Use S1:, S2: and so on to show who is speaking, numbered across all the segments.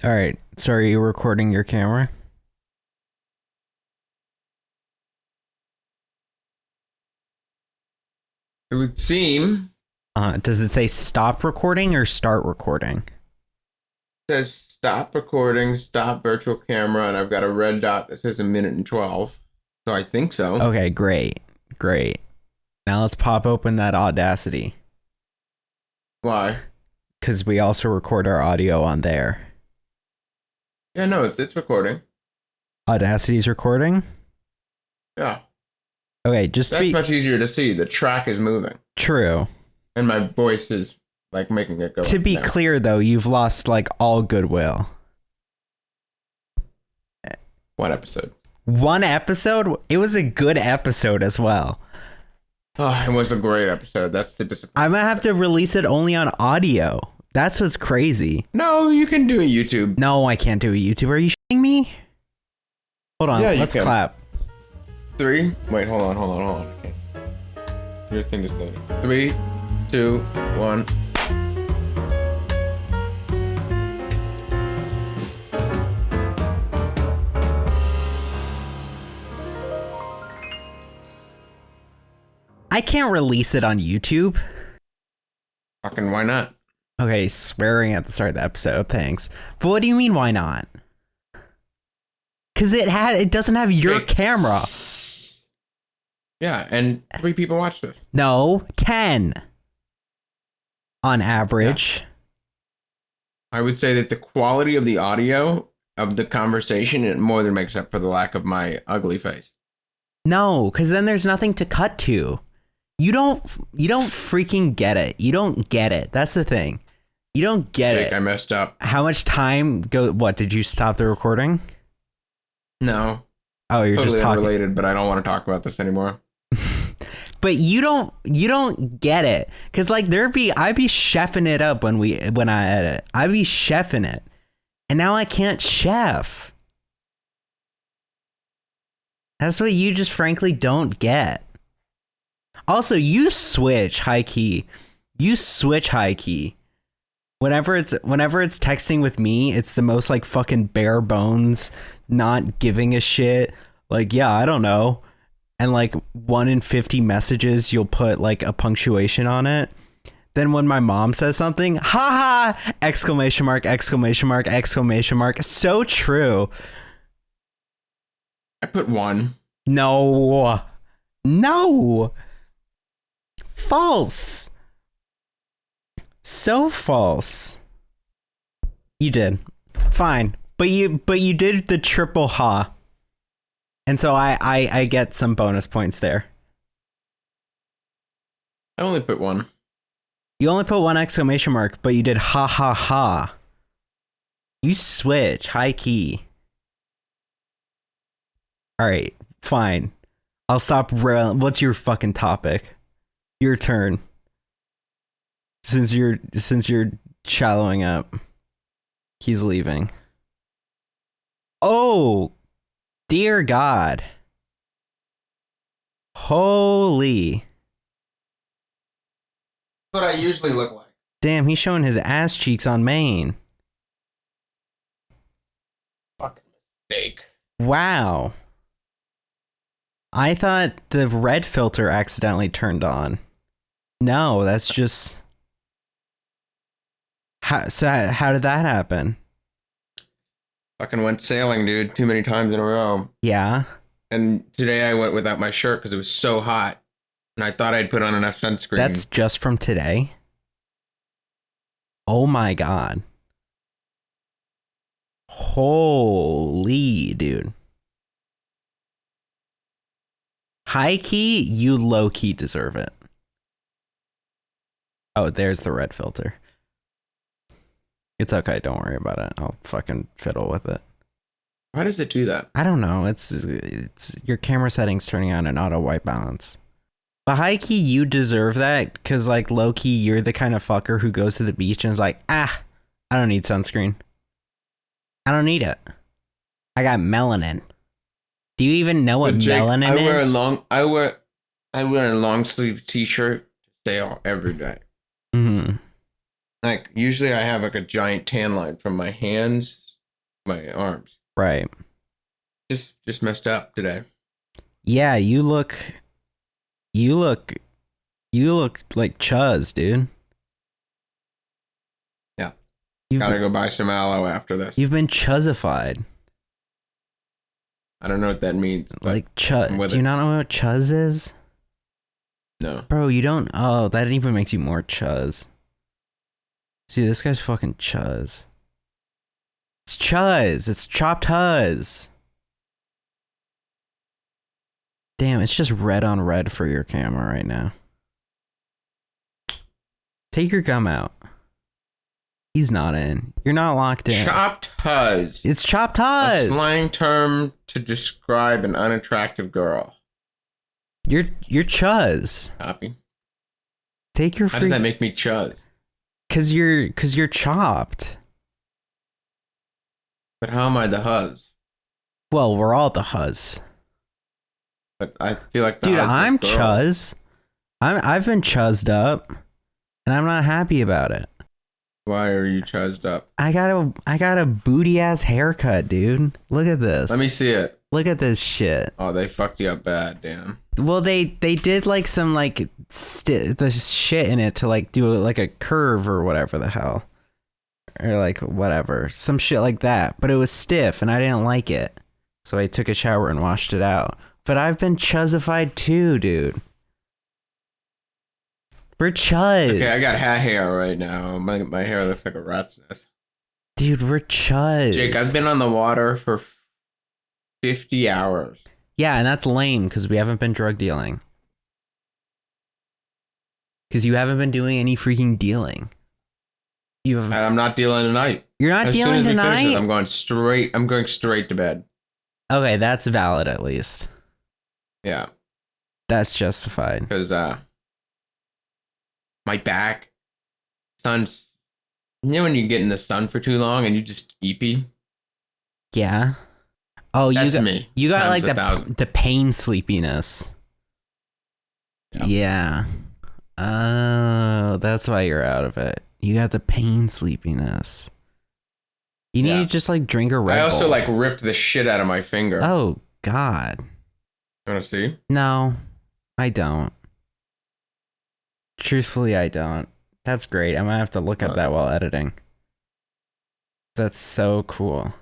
S1: All right. So are you recording your camera?
S2: It would seem
S1: Does it say stop recording or start recording?
S2: it says stop recording, stop virtual camera, and I've got a red dot that says 1:12. So I think so.
S1: Okay, great. Great. Now let's pop open that Audacity
S2: Why?
S1: because we also record our audio on there.
S2: Yeah, no, it's recording.
S1: Audacity's recording?
S2: Yeah.
S1: Okay, just to
S2: That's
S1: be
S2: much easier to see. The track is moving.
S1: true.
S2: And my voice is like making it go.
S1: To
S2: up
S1: be
S2: now.
S1: clear though, you've lost like all goodwill.
S2: One episode.
S1: One episode? It was a good episode as well.
S2: Oh, it was a great episode. That's the disappointment.
S1: I'm gonna have to release it only on audio. That's what's crazy.
S2: No, you can do a YouTube.
S1: No, I can't do a YouTube. Are you shitting me? Hold on,
S2: Yeah, you
S1: let's
S2: can.
S1: clap.
S2: 3. Wait, hold on. Okay. Your thing is loading. 3, 2, 1.
S1: I can't release it on YouTube.
S2: Fucking why not?
S1: Okay, swearing at the start of the episode, thanks. But what do you mean, why not? Because it doesn't have your
S2: Fake.
S1: camera.
S2: Yeah, and 3 people watch this.
S1: No, 10 on average.
S2: I would say that the quality of the audio of the conversation it more than makes up for the lack of my ugly face.
S1: No, because then there's nothing to cut to. You don't freaking get it. You don't get it. That's the thing. You don't get
S2: Jake,
S1: it.
S2: I messed up.
S1: How much time go? What, did you stop the recording?
S2: No,
S1: Oh, you're
S2: totally
S1: just talking.
S2: unrelated, but I don't want to talk about this anymore.
S1: But you don't get it, because like I'd be chefing it up when I edit. I'd be chefing it, and now I can't chef. That's what you just frankly don't get. Also, you switch high key. You switch high key. Whenever it's texting with me, it's the most like fucking bare bones, not giving a shit. Like, yeah, I don't know. And like 1 in 50 messages, you'll put like a punctuation on it. Then when my mom says something, haha, exclamation mark, exclamation mark, exclamation mark. So true.
S2: I put 1.
S1: No. False. So false. You did. Fine. But you did the triple ha. And so I get some bonus points there.
S2: I only put 1.
S1: You only put 1 exclamation mark, but you did ha ha ha. You switch high key. All right, fine. I'll stop. What's your fucking topic? Your turn. Since you're shallowing up, he's leaving. Oh, dear God. Holy.
S2: That's what I usually look like.
S1: Damn, he's showing his ass cheeks on Maine.
S2: Fucking mistake.
S1: Wow. I thought the red filter accidentally turned on. No, that's just... How did that happen?
S2: Fucking went sailing, dude, too many times in a row.
S1: Yeah.
S2: And today I went without my shirt because it was so hot. And I thought I'd put on enough sunscreen.
S1: That's just from today? Oh my God. Holy dude. High key, you low key deserve it. Oh, there's the red filter. It's okay, don't worry about it. I'll fucking fiddle with it.
S2: Why does it do that?
S1: I don't know. It's your camera settings turning on an auto white balance. But high key, you deserve that, because like low key, you're the kind of fucker who goes to the beach and is like, I don't need sunscreen. I don't need it. I got melanin. Do you even know what
S2: Jake,
S1: melanin is?
S2: I wear a long sleeve t-shirt to sail every day.
S1: Mm-hmm.
S2: Like usually I have like a giant tan line from my hands my arms.
S1: Right.
S2: Just messed up today.
S1: Yeah, you look like Chuzz, dude.
S2: Yeah. Gotta go buy some aloe after this.
S1: You've been Chuzzified.
S2: I don't know what that means.
S1: Like Chuzz. Do you not know what Chuzz is?
S2: No.
S1: Bro, you don't. Oh, that even makes you more Chuzz. See, this guy's fucking Chuzz. It's Chuzz. It's chopped Huzz. Damn, it's just red on red for your camera right now. Take your gum out. He's not in. You're not locked in.
S2: Chopped Huzz.
S1: It's chopped Huzz.
S2: A slang term to describe an unattractive girl.
S1: You're Chuzz.
S2: Copy.
S1: Take your.
S2: How does that make me Chuzz?
S1: Cause you're chopped.
S2: But how am I the Huzz?
S1: Well, we're all the Huzz.
S2: But I feel like the
S1: dude,
S2: Huzz
S1: I'm
S2: is girls.
S1: Chuzz. I've been chuzzed up, and I'm not happy about it.
S2: Why are you chuzzed up?
S1: I got a booty ass haircut, dude. Look at this.
S2: Let me see it.
S1: Look at this shit.
S2: Oh, they fucked you up bad, damn.
S1: Well, they did like some like the shit in it to like do like a curve or whatever the hell, or like whatever, some shit like that. But it was stiff, and I didn't like it, so I took a shower and washed it out. But I've been chuzzified too, dude. We're Chuzz.
S2: Okay, I got hat hair right now. My hair looks like a rat's nest.
S1: Dude, we're Chuzz.
S2: Jake, I've been on the water for 50 hours.
S1: Yeah, and that's lame because we haven't been drug dealing. Because you haven't been doing any freaking dealing.
S2: And I'm not dealing tonight.
S1: You're not dealing tonight?
S2: I'm going straight to bed.
S1: Okay, that's valid at least.
S2: Yeah.
S1: That's justified.
S2: Because my back, sun's, you know when you get in the sun for too long and you just eepy?
S1: Yeah. Oh,
S2: that's me.
S1: You got like the pain sleepiness. Yeah. Oh, that's why you're out of it. You got the pain sleepiness. You need to just like drink a Red Bull.
S2: I also like ripped the shit out of my finger.
S1: Oh, God.
S2: You want to see?
S1: No, I don't. Truthfully, I don't. That's great. I'm gonna have to look at that while editing. That's so cool.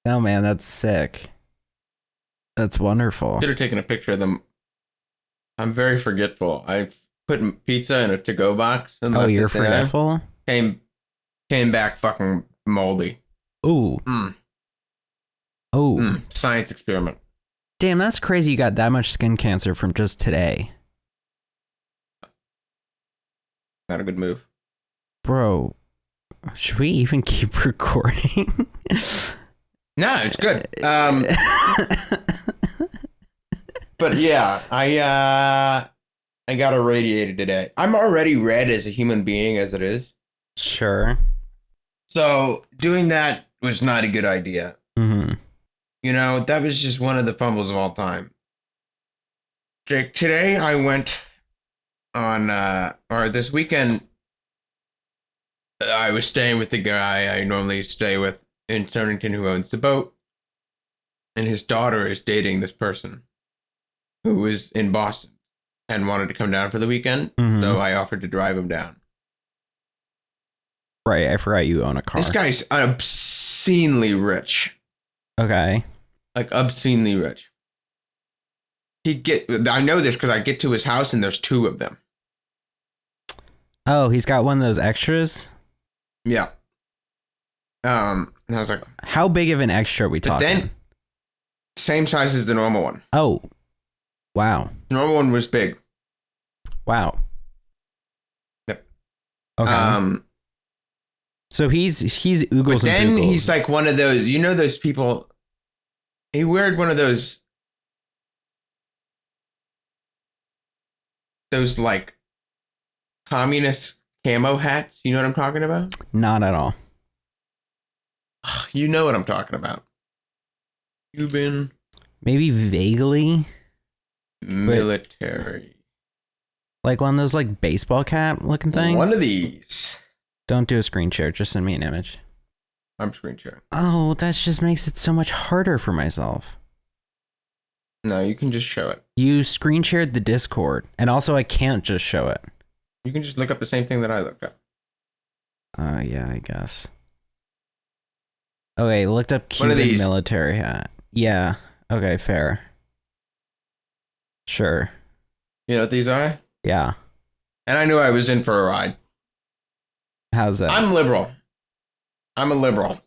S1: No, man, that's sick. That's wonderful.
S2: Should have taken a picture of them. I'm very forgetful. I put pizza in a to-go box. And
S1: you're forgetful?
S2: Came back fucking moldy.
S1: Ooh. Oh.
S2: Science experiment.
S1: Damn, that's crazy you got that much skin cancer from just today.
S2: Not a good move.
S1: Bro, should we even keep recording?
S2: No, it's good. But yeah, I got irradiated today. I'm already red as a human being as it is.
S1: Sure.
S2: So doing that was not a good idea.
S1: Mm-hmm.
S2: You know, that was just one of the fumbles of all time. Jake, today I went on, or this weekend, I was staying with the guy I normally stay with in Stranding who owns the boat. And his daughter is dating this person who was in Boston and wanted to come down for the weekend. Mm-hmm. So I offered to drive him down.
S1: Right, I forgot you own a car.
S2: This guy's obscenely rich.
S1: Okay.
S2: Like obscenely rich. I know this because I get to his house and there's two of them.
S1: Oh, he's got one of those extras?
S2: Yeah. And I was like,
S1: how big of an extra are we talking?
S2: Then, same size as the normal one.
S1: Oh. Wow.
S2: The normal one was big.
S1: Wow.
S2: Yep.
S1: Okay. So he's oogles
S2: but then
S1: and boogles.
S2: He's like one of those, you know, those people. He weared one of those like communist camo hats. You know what I'm talking about?
S1: Not at all.
S2: You know what I'm talking about. Cuban.
S1: Maybe vaguely.
S2: Military.
S1: Like one of those like baseball cap looking things?
S2: One of these.
S1: Don't do a screen share. Just send me an image.
S2: I'm screen sharing.
S1: Oh, that just makes it so much harder for myself.
S2: No, you can just show it.
S1: You screen shared the Discord, and also I can't just show it.
S2: You can just look up the same thing that I looked up.
S1: Yeah, I guess. Okay, looked up
S2: One of
S1: Cuban
S2: these.
S1: military hat. Yeah. Okay, fair. Sure.
S2: You know what these are?
S1: Yeah.
S2: And I knew I was in for a ride.
S1: How's that?
S2: I'm liberal. I'm a liberal.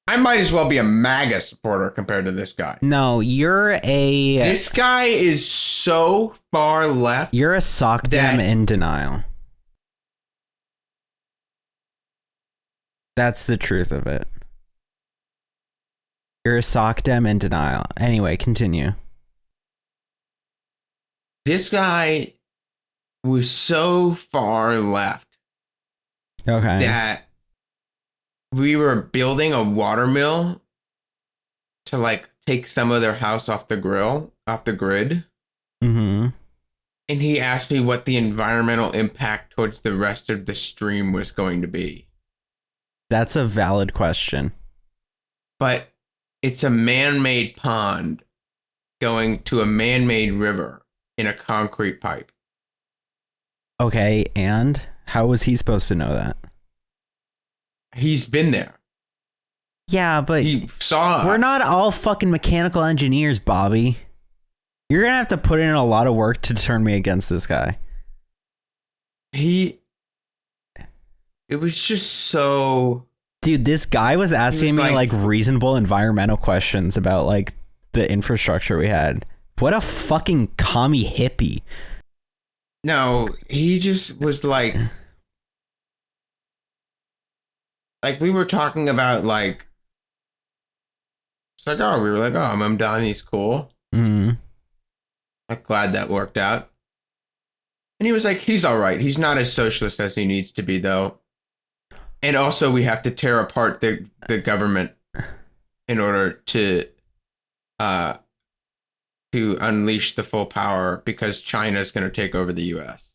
S2: I might as well be a MAGA supporter compared to this guy.
S1: No, you're a...
S2: This guy is so far left.
S1: You're a sock dem in denial. That's the truth of it. You're a sock dem in denial. Anyway, continue.
S2: This guy was so far left
S1: Okay.
S2: that we were building a water mill to like take some of their house off the grid.
S1: Mm-hmm.
S2: And he asked me what the environmental impact towards the rest of the stream was going to be.
S1: That's a valid question.
S2: But it's a man-made pond going to a man-made river in a concrete pipe.
S1: Okay, and how was he supposed to know that?
S2: He's been there.
S1: Yeah, but
S2: He saw.
S1: we're not all fucking mechanical engineers, Bobby. You're gonna have to put in a lot of work to turn me against this guy.
S2: It was just so...
S1: Dude, this guy was asking me
S2: like
S1: reasonable environmental questions about like the infrastructure we had. What a fucking commie hippie.
S2: No, he just was like we were talking about like, it's like, oh, we were like, oh, I'm done, he's cool.
S1: Mm.
S2: I'm glad that worked out. And he was like, he's all right. He's not as socialist as he needs to be, though. And also, we have to tear apart the government in order to unleash the full power because China's going to take over the U.S.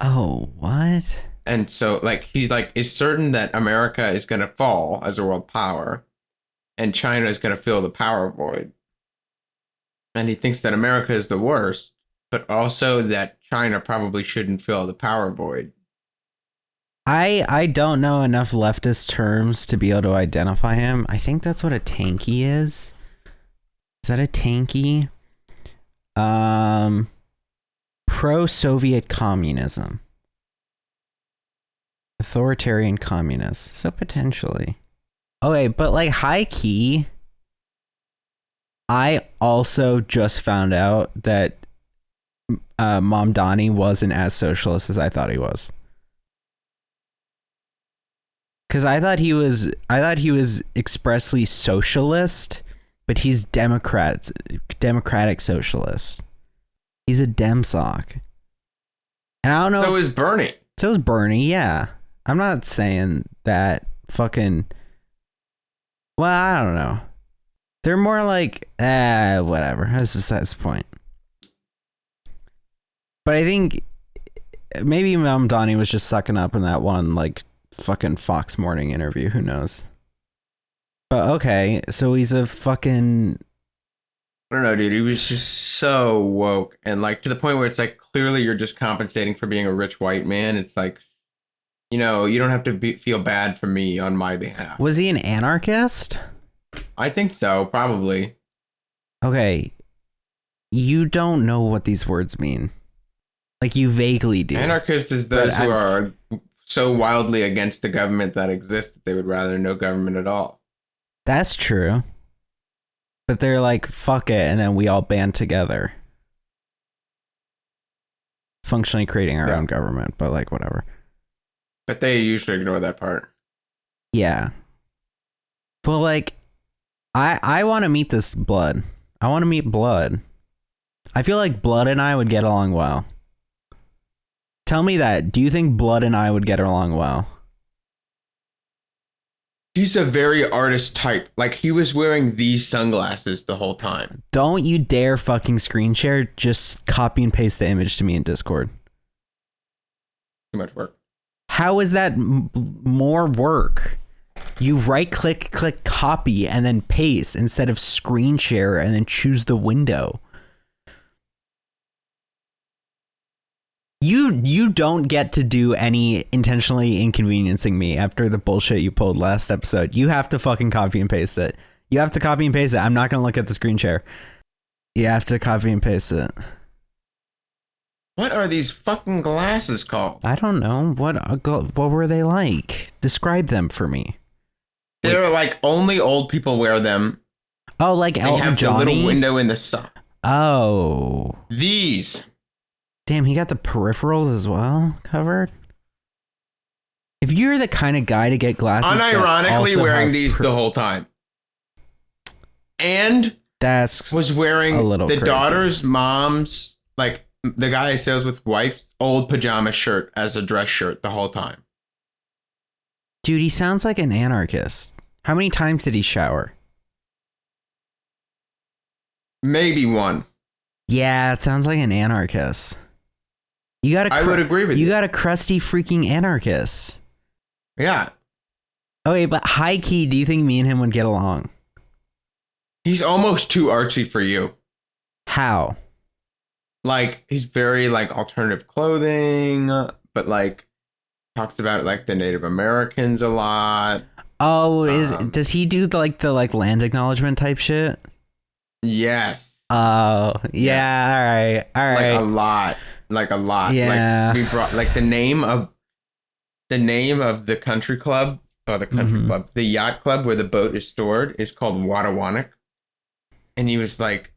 S1: Oh, what?
S2: And so, like, he's like, it's certain that America is going to fall as a world power, and China is going to fill the power void. And he thinks that America is the worst, but also that China probably shouldn't fill the power void.
S1: I don't know enough leftist terms to be able to identify him. I think that's what a tanky is. Is that a tanky? Pro-Soviet communism. Authoritarian communist. So potentially. Okay, but like high key, I also just found out that Mamdani wasn't as socialist as I thought he was. Because I thought he was expressly socialist, but he's democratic socialist. He's a Demsock. And I don't know.
S2: So is Bernie.
S1: So is Bernie, yeah. I'm not saying that fucking... Well, I don't know. They're more like, whatever. That's besides the point. But I think maybe Mamdani was just sucking up in that one, like, fucking Fox Morning interview. Who knows? But okay, so he's a fucking...
S2: I don't know, dude. He was just so woke. And, like, to the point where it's like, clearly you're just compensating for being a rich white man. It's like, you know, you don't have to feel bad for me on my behalf.
S1: Was he an anarchist?
S2: I think so, probably.
S1: Okay. You don't know what these words mean. Like, you vaguely do.
S2: Anarchist is those who are so wildly against the government that exists that they would rather no government at all.
S1: That's true. But they're like, fuck it, and then we all band together. Functionally creating our own government, but like, whatever.
S2: But they usually ignore that part.
S1: Yeah. But like, I want to meet this Blood. I want to meet Blood. I feel like Blood and I would get along well. Tell me that. Do you think Blood and I would get along well?
S2: He's a very artist type. Like, he was wearing these sunglasses the whole time.
S1: Don't you dare fucking screen share. Just copy and paste the image to me in Discord.
S2: Too much work.
S1: How is that more work? You right click, click copy, and then paste instead of screen share and then choose the window. You don't get to do any intentionally inconveniencing me after the bullshit you pulled last episode. You have to fucking copy and paste it. You have to copy and paste it. I'm not going to look at the screen share. You have to copy and paste it.
S2: What are these fucking glasses called?
S1: I don't know. What were they like? Describe them for me.
S2: They're like only old people wear them.
S1: Oh, like
S2: they
S1: Elton
S2: have
S1: Johnny?
S2: the little window in the sun.
S1: Oh.
S2: These.
S1: Damn, he got the peripherals as well covered. If you're the kind of guy to get glasses,
S2: unironically wearing these the whole time, and
S1: that's
S2: was wearing the
S1: crazy.
S2: daughter's mom's, like the guy I says with wife's old pajama shirt as a dress shirt the whole time.
S1: Dude, he sounds like an anarchist. How many times did he shower?
S2: Maybe one.
S1: Yeah, it sounds like an anarchist.
S2: I would agree with you.
S1: You got a crusty freaking anarchist.
S2: Yeah.
S1: Okay, but high key, do you think me and him would get along?
S2: He's almost too artsy for you.
S1: How?
S2: Like, he's very like alternative clothing, but like talks about like the Native Americans a lot.
S1: Oh, does he do the land acknowledgement type shit?
S2: Yes.
S1: Oh, yeah. All right.
S2: Like a lot.
S1: Yeah.
S2: Like we brought like the name of the country club, or the country club, the yacht club where the boat is stored is called Wattawannock. And he was like,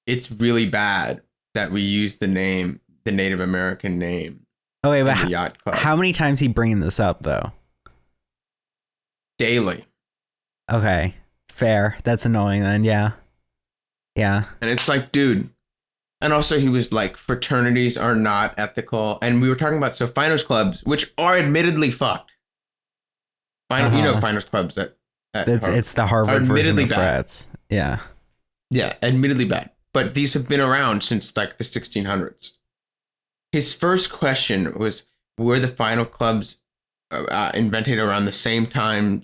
S2: it's really bad that we use the Native American name.
S1: Oh, wait, but
S2: the yacht club.
S1: How many times he bringing this up though?
S2: Daily.
S1: Okay, fair. That's annoying then. Yeah. And
S2: it's like, dude. And also he was like, fraternities are not ethical. And we were talking about finals clubs, which are admittedly fucked. You know, finals clubs
S1: it's the Harvard version of frats. Yeah.
S2: Yeah, admittedly bad. But these have been around since like the 1600s. His first question was, were the final clubs invented around the same time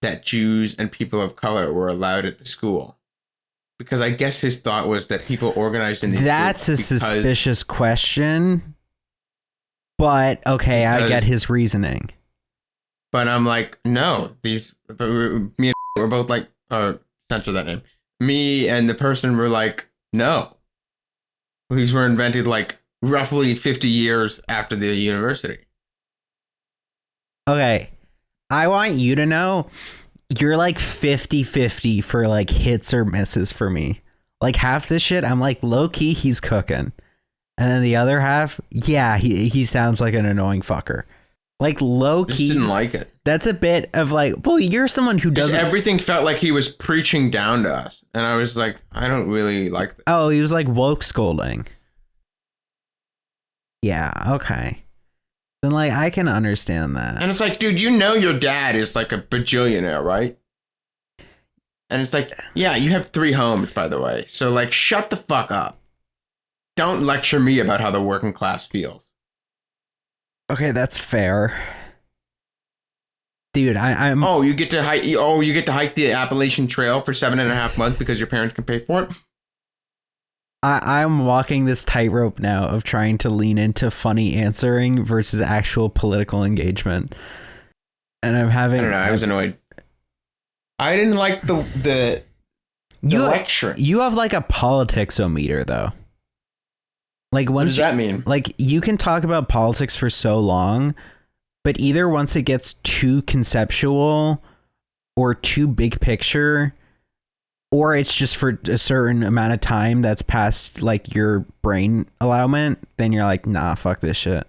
S2: that Jews and people of color were allowed at the school? Because I guess his thought was that people organized in these
S1: That's a suspicious question. But okay, I get his reasoning.
S2: But I'm like, no, me and we're both like, censor that name. Me and the person were like, no. These were invented like roughly 50 years after the university.
S1: Okay, I want you to know you're like 50-50 for like hits or misses for me. Like half this shit, I'm like low key, he's cooking. And then the other half, yeah, he sounds like an annoying fucker. Like low key,
S2: just didn't like it.
S1: That's a bit of like, well, you're someone who doesn't.
S2: Everything felt like he was preaching down to us, and I was like, I don't really like this.
S1: Oh, he was like woke scolding. Yeah, okay. Then like I can understand that.
S2: And it's like, dude, you know your dad is like a bajillionaire, right? And it's like, yeah, you have 3 homes, by the way. So like, shut the fuck up. Don't lecture me about how the working class feels.
S1: Okay, that's fair. Dude, I'm.
S2: Oh, you get to hike. You get to hike the Appalachian Trail for 7.5 months because your parents can pay for it.
S1: I'm walking this tightrope now of trying to lean into funny answering versus actual political engagement, and I'm having.
S2: I don't know. I was annoyed. I didn't like the lecture.
S1: You have like a politics-o-meter though. Like
S2: what does that mean?
S1: Like you can talk about politics for so long, but either once it gets too conceptual or too big picture, or it's just for a certain amount of time that's past like your brain allowment, then you're like, nah, fuck this shit.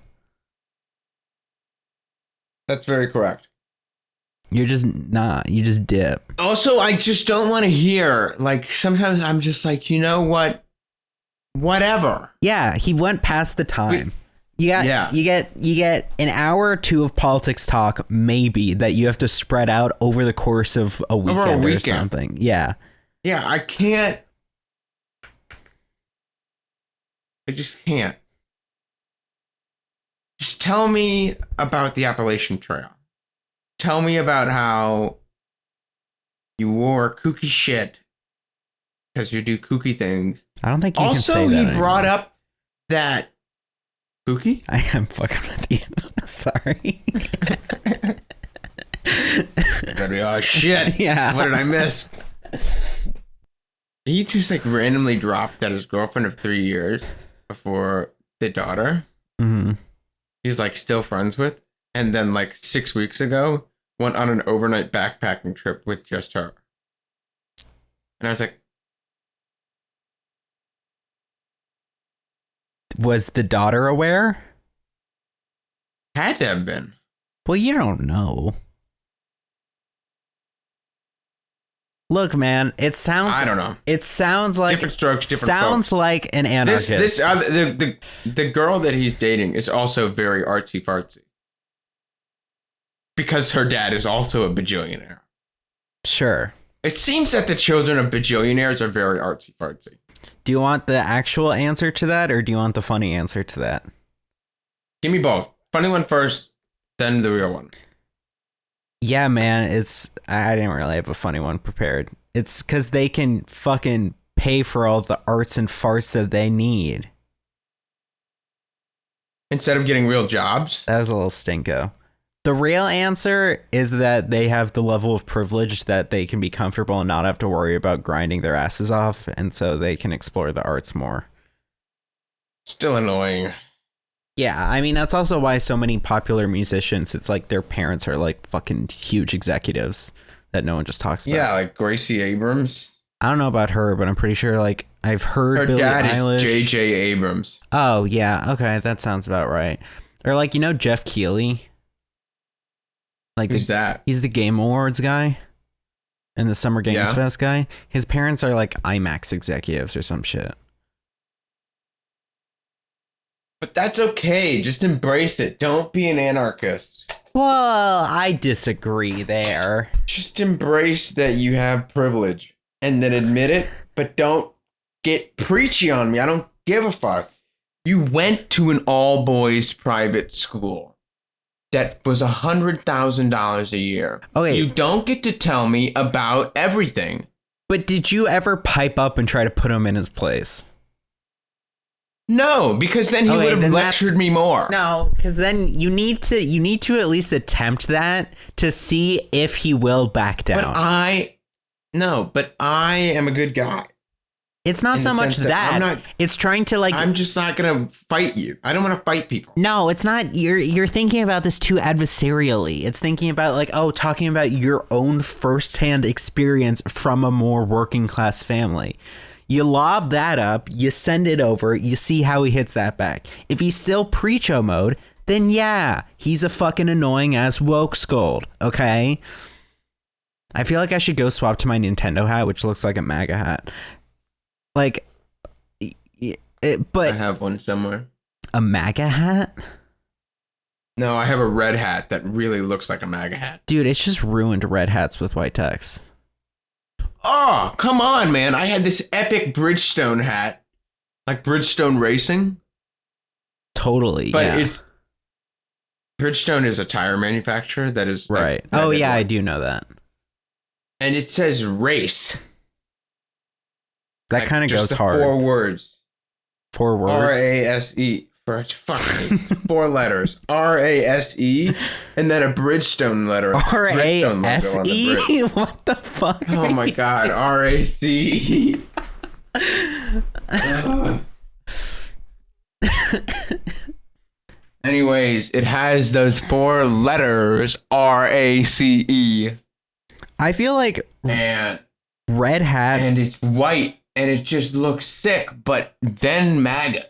S2: That's very correct.
S1: You're just not. You just dip.
S2: Also, I just don't want to hear, like, sometimes I'm just like, you know what? Whatever.
S1: Yeah, he went past the time. You get an hour or 2 of politics talk, maybe, that you have to spread out over the course of a weekend or something. Yeah.
S2: Yeah, I can't. I just can't. Just tell me about the Appalachian Trail. Tell me about how you wore kooky shit because you do kooky things.
S1: I don't think you
S2: also,
S1: can say that
S2: he brought
S1: anymore.
S2: up that kooky.
S1: I am fucking with you. Sorry.
S2: Oh shit!
S1: Yeah.
S2: What did I miss? He just like randomly dropped that his girlfriend of 3 years before the daughter.
S1: Mm-hmm.
S2: He's like still friends with, and then like 6 weeks ago went on an overnight backpacking trip with just her. And I was like,
S1: Was the daughter aware?
S2: had to have been.
S1: Well, you don't know. Look, man, it sounds.
S2: I don't know.
S1: It sounds like
S2: Different strokes, different
S1: sounds
S2: folks.
S1: like an anarchist.
S2: The girl that he's dating is also very artsy fartsy. Because her dad is also a bajillionaire.
S1: Sure.
S2: It seems that the children of bajillionaires are very artsy fartsy.
S1: Do you want the actual answer to that, or do you want the funny answer to that?
S2: Give me both. Funny one first, then the real one.
S1: Yeah, man, I didn't really have a funny one prepared. It's because they can fucking pay for all the arts and farts that they need.
S2: Instead of getting real jobs.
S1: That was a little stinko. The real answer is that they have the level of privilege that they can be comfortable and not have to worry about grinding their asses off, and so they can explore the arts more.
S2: Still annoying.
S1: Yeah, I mean, that's also why so many popular musicians, it's like their parents are like fucking huge executives that no one just talks about.
S2: Yeah, like Gracie Abrams.
S1: I don't know about her, but I'm pretty sure like I've heard
S2: Her
S1: Billie
S2: dad
S1: Eilish.
S2: is J.J. Abrams.
S1: Oh, yeah. Okay, that sounds about right. Or like, Jeff Keighley? Like
S2: Who's that?
S1: He's the Game Awards guy and the Summer Games Fest guy. His parents are like IMAX executives or some shit.
S2: But that's okay. Just embrace it. Don't be an anarchist.
S1: Well, I disagree there.
S2: Just embrace that you have privilege and then admit it, but don't get preachy on me. I don't give a fuck. You went to an all-boys private school that was $100,000 a year.
S1: Okay.
S2: You don't get to tell me about everything.
S1: But did you ever pipe up and try to put him in his place?
S2: No, because then he would have lectured me more.
S1: No, because then you need to at least attempt that to see if he will back down.
S2: But I am a good guy.
S1: It's not so much that. It's trying to like.
S2: I'm just not gonna fight you. I don't want to fight people.
S1: No, it's not. You're thinking about this too adversarially. It's thinking about like, talking about your own firsthand experience from a more working class family. You lob that up, you send it over, you see how he hits that back. If he's still preacho mode, then yeah, he's a fucking annoying ass woke scold, okay? I feel like I should go swap to my Nintendo hat, which looks like a MAGA hat. Like, but...
S2: I have one somewhere.
S1: A MAGA hat?
S2: No, I have a red hat that really looks like a MAGA hat.
S1: Dude, it's just ruined red hats with white text.
S2: Oh, come on, man. I had this epic Bridgestone hat. Like Bridgestone Racing.
S1: Totally,
S2: but it's... Bridgestone is a tire manufacturer that is...
S1: Right. I do know that.
S2: And it says race.
S1: That kind of goes hard.
S2: 4 words.
S1: 4 words?
S2: R-A-S-E. Fucking 4 letters. R-A-S-E. And then a Bridgestone letter.
S1: R-A-S-E? What the fuck?
S2: Oh my god. R-A-C-E. Anyways, it has those 4 letters. R-A-C-E.
S1: I feel like
S2: and
S1: red hat.
S2: And it's white. And it just looks sick. But then MAGA.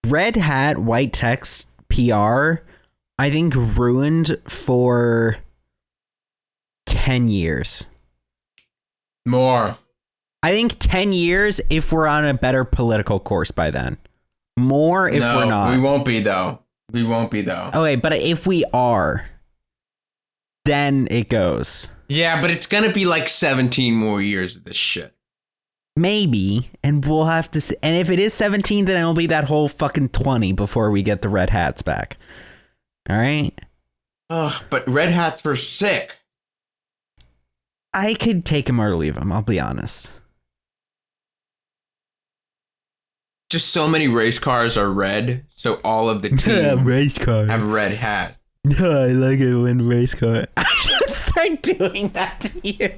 S1: Red hat, white text, PR, I think ruined for 10 years.
S2: More.
S1: I think 10 years if we're on a better political course by then. More if we're not.
S2: We won't be, though. Okay,
S1: but if we are, then it goes.
S2: Yeah, but it's going to be like 17 more years of this shit.
S1: Maybe, and we'll have to see. And if it is 17, then it'll be that whole fucking 20 before we get the red hats back. All right.
S2: Ugh, but red hats were sick.
S1: I could take him or leave him. I'll be honest.
S2: Just so many race cars are red, so all of the teams
S1: Race car.
S2: have red hats.
S1: No, I like it when race car. I should start doing that to you.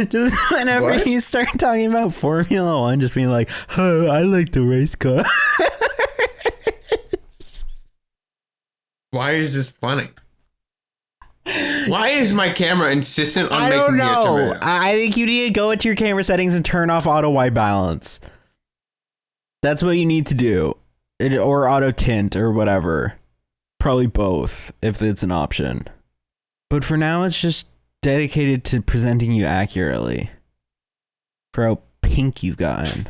S1: Just whenever you start talking about Formula One, just being like, oh, I like the race car.
S2: Why is this funny? Why is my camera insistent on
S1: I
S2: making
S1: don't
S2: me a
S1: know.
S2: tomato?
S1: I think you need to go into your camera settings and turn off auto white balance. That's what you need to do. Or auto tint or whatever. Probably both, if it's an option. But for now, it's just dedicated to presenting you accurately. For how pink you've gotten.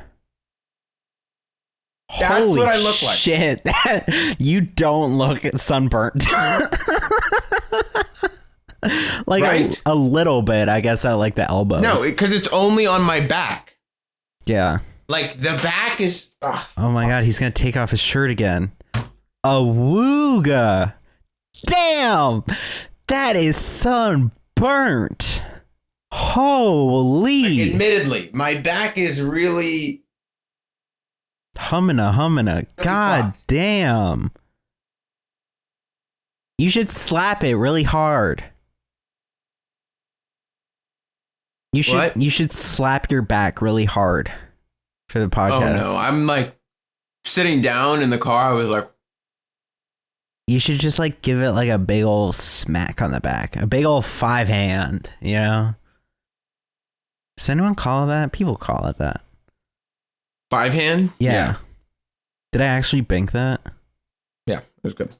S2: That's
S1: Holy
S2: what I look like.
S1: Shit. You don't look sunburnt. Like
S2: Right?
S1: a little bit, I guess, at like the elbows.
S2: No, because it's only on my back.
S1: Yeah.
S2: Like, the back is... Ugh.
S1: Oh my god, he's gonna take off his shirt again. A wooga. Damn! That is sunburnt. Holy.
S2: Admittedly, my back is really...
S1: Hummina. God damn. You should slap it really hard. You should slap your back really hard for the podcast.
S2: Oh no, I'm like sitting down in the car. I was like,
S1: You should just like give it like a big old smack on the back. A big old 5-hand, you know? Does anyone call it that? People call it that.
S2: 5-hand?
S1: Yeah. Did I actually bink that?
S2: Yeah, it was good.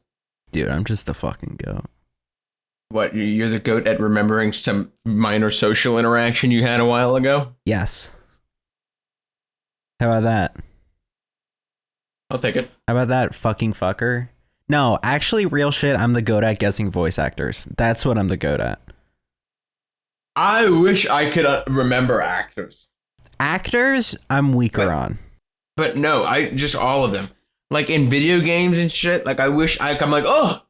S1: Dude, I'm just a fucking goat.
S2: What, you're the goat at remembering some minor social interaction you had a while ago?
S1: Yes. How about that?
S2: I'll take it.
S1: How about that, fucking fucker? No, actually, real shit, I'm the goat at guessing voice actors. That's what I'm the goat at.
S2: I wish I could remember actors.
S1: Actors, I'm weaker on.
S2: But no, I just all of them. Like in video games and shit, like I wish I'm like, oh,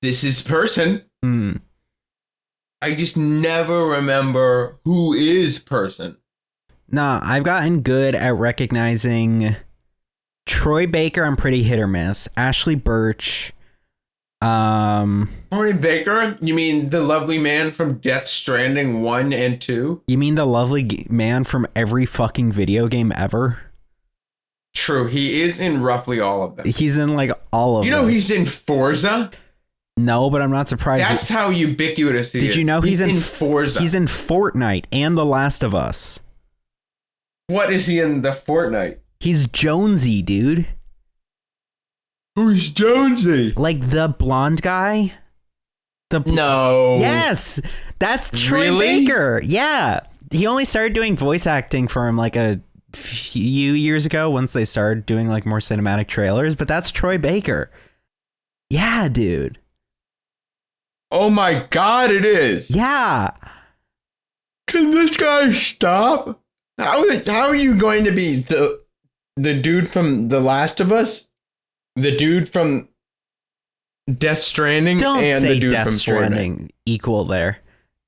S2: this is person.
S1: Mm.
S2: I just never remember who is person.
S1: Nah, I've gotten good at recognizing Troy Baker. I'm pretty hit or miss. Ashley Birch.
S2: Troy Baker? You mean the lovely man from Death Stranding 1 and 2?
S1: You mean the lovely man from every fucking video game ever?
S2: True, he is in roughly all of them.
S1: He's in like all of them.
S2: You know he's in Forza?
S1: No, but I'm not surprised.
S2: That's how ubiquitous he is.
S1: Did you know he's in
S2: Forza?
S1: He's in Fortnite and The Last of Us.
S2: What is he in the Fortnite?
S1: He's Jonesy, dude.
S2: Who's Jonesy?
S1: Like the blonde guy?
S2: No.
S1: Yes, that's Troy
S2: Really?
S1: Baker. Yeah. He only started doing voice acting for him like a few years ago once they started doing like more cinematic trailers, but that's Troy Baker. Yeah, dude.
S2: Oh my god, it is.
S1: Yeah.
S2: Can this guy stop? How are you going to be the dude from The Last of Us? The dude from Death Stranding
S1: Don't
S2: and
S1: say
S2: the dude
S1: Death
S2: from
S1: Stranding equal there.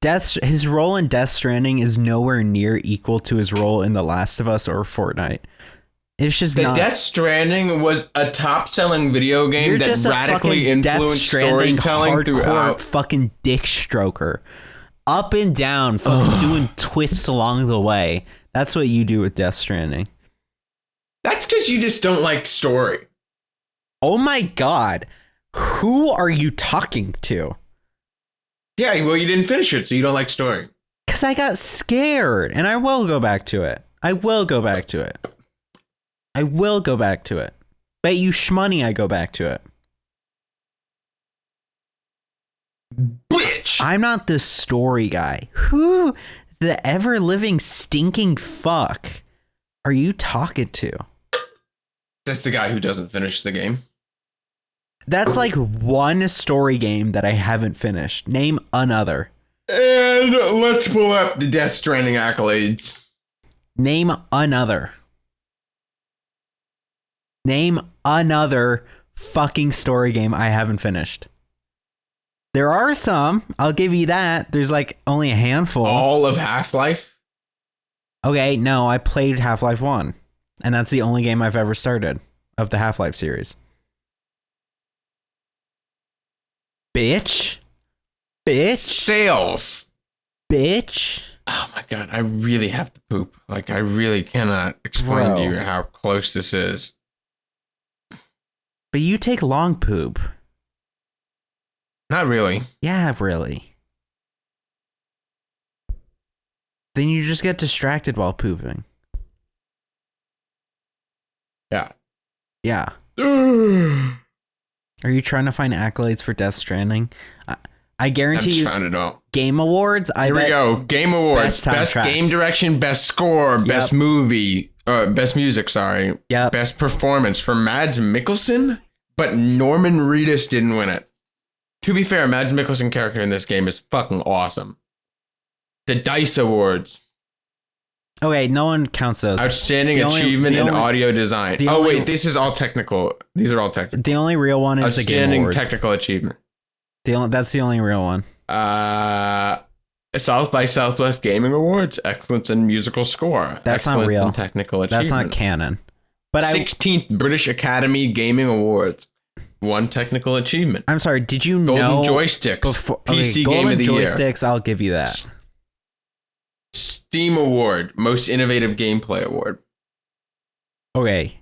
S1: His role in Death Stranding is nowhere near equal to his role in The Last of Us or Fortnite. It's just
S2: The
S1: not.
S2: Death Stranding was a top-selling video game
S1: You're
S2: that
S1: just a
S2: radically
S1: fucking Death
S2: influenced
S1: Stranding
S2: storytelling
S1: hardcore
S2: throughout.
S1: fucking dick stroker. Up and down, fucking doing twists along the way. That's what you do with Death Stranding.
S2: That's because you just don't like story.
S1: Oh my god. Who are you talking to?
S2: Yeah, well, you didn't finish it, so you don't like story.
S1: Because I got scared, and I will go back to it. I will go back to it. Bet you shmoney I go back to it.
S2: Bitch!
S1: I'm not the story guy. Who the ever-living stinking fuck are you talking to?
S2: That's the guy who doesn't finish the game.
S1: That's like one story game that I haven't finished. Name another.
S2: And let's pull up the Death Stranding accolades.
S1: Name another. Name another fucking story game I haven't finished. There are some, I'll give you that. There's like only a handful.
S2: All of Half-Life?
S1: Okay, no, I played Half-Life 1. And that's the only game I've ever started of the Half-Life series. Bitch.
S2: Sales.
S1: Bitch.
S2: Oh my god, I really have to poop. Like, I really cannot explain to you how close this is.
S1: But you take long poop.
S2: Not really.
S1: Yeah, really. Then you just get distracted while pooping.
S2: Yeah.
S1: Yeah. Are you trying to find accolades for Death Stranding? I guarantee you.
S2: Found it all.
S1: Game Awards.
S2: Here we go. Game Awards. Best game direction, best score, best movie, best music. Sorry.
S1: Yeah.
S2: Best performance for Mads Mikkelsen, but Norman Reedus didn't win it. To be fair, Mads Mikkelsen character in this game is fucking awesome. The DICE Awards.
S1: Okay, no one counts those.
S2: Outstanding achievement in audio design. Oh wait, this is all technical. These are all technical.
S1: The only real one is the Game Awards.
S2: Outstanding technical achievement.
S1: That's the only real one.
S2: South by Southwest Gaming Awards, excellence in musical score.
S1: That's
S2: excellence
S1: not real.
S2: In technical achievement.
S1: That's not canon. But
S2: 16th British Academy Gaming Awards. One technical achievement.
S1: I'm sorry, did you
S2: Golden
S1: know...
S2: Joysticks. PC Game of the Year.
S1: Golden Joysticks, I'll give you that.
S2: Steam Award. Most Innovative Gameplay Award.
S1: Okay.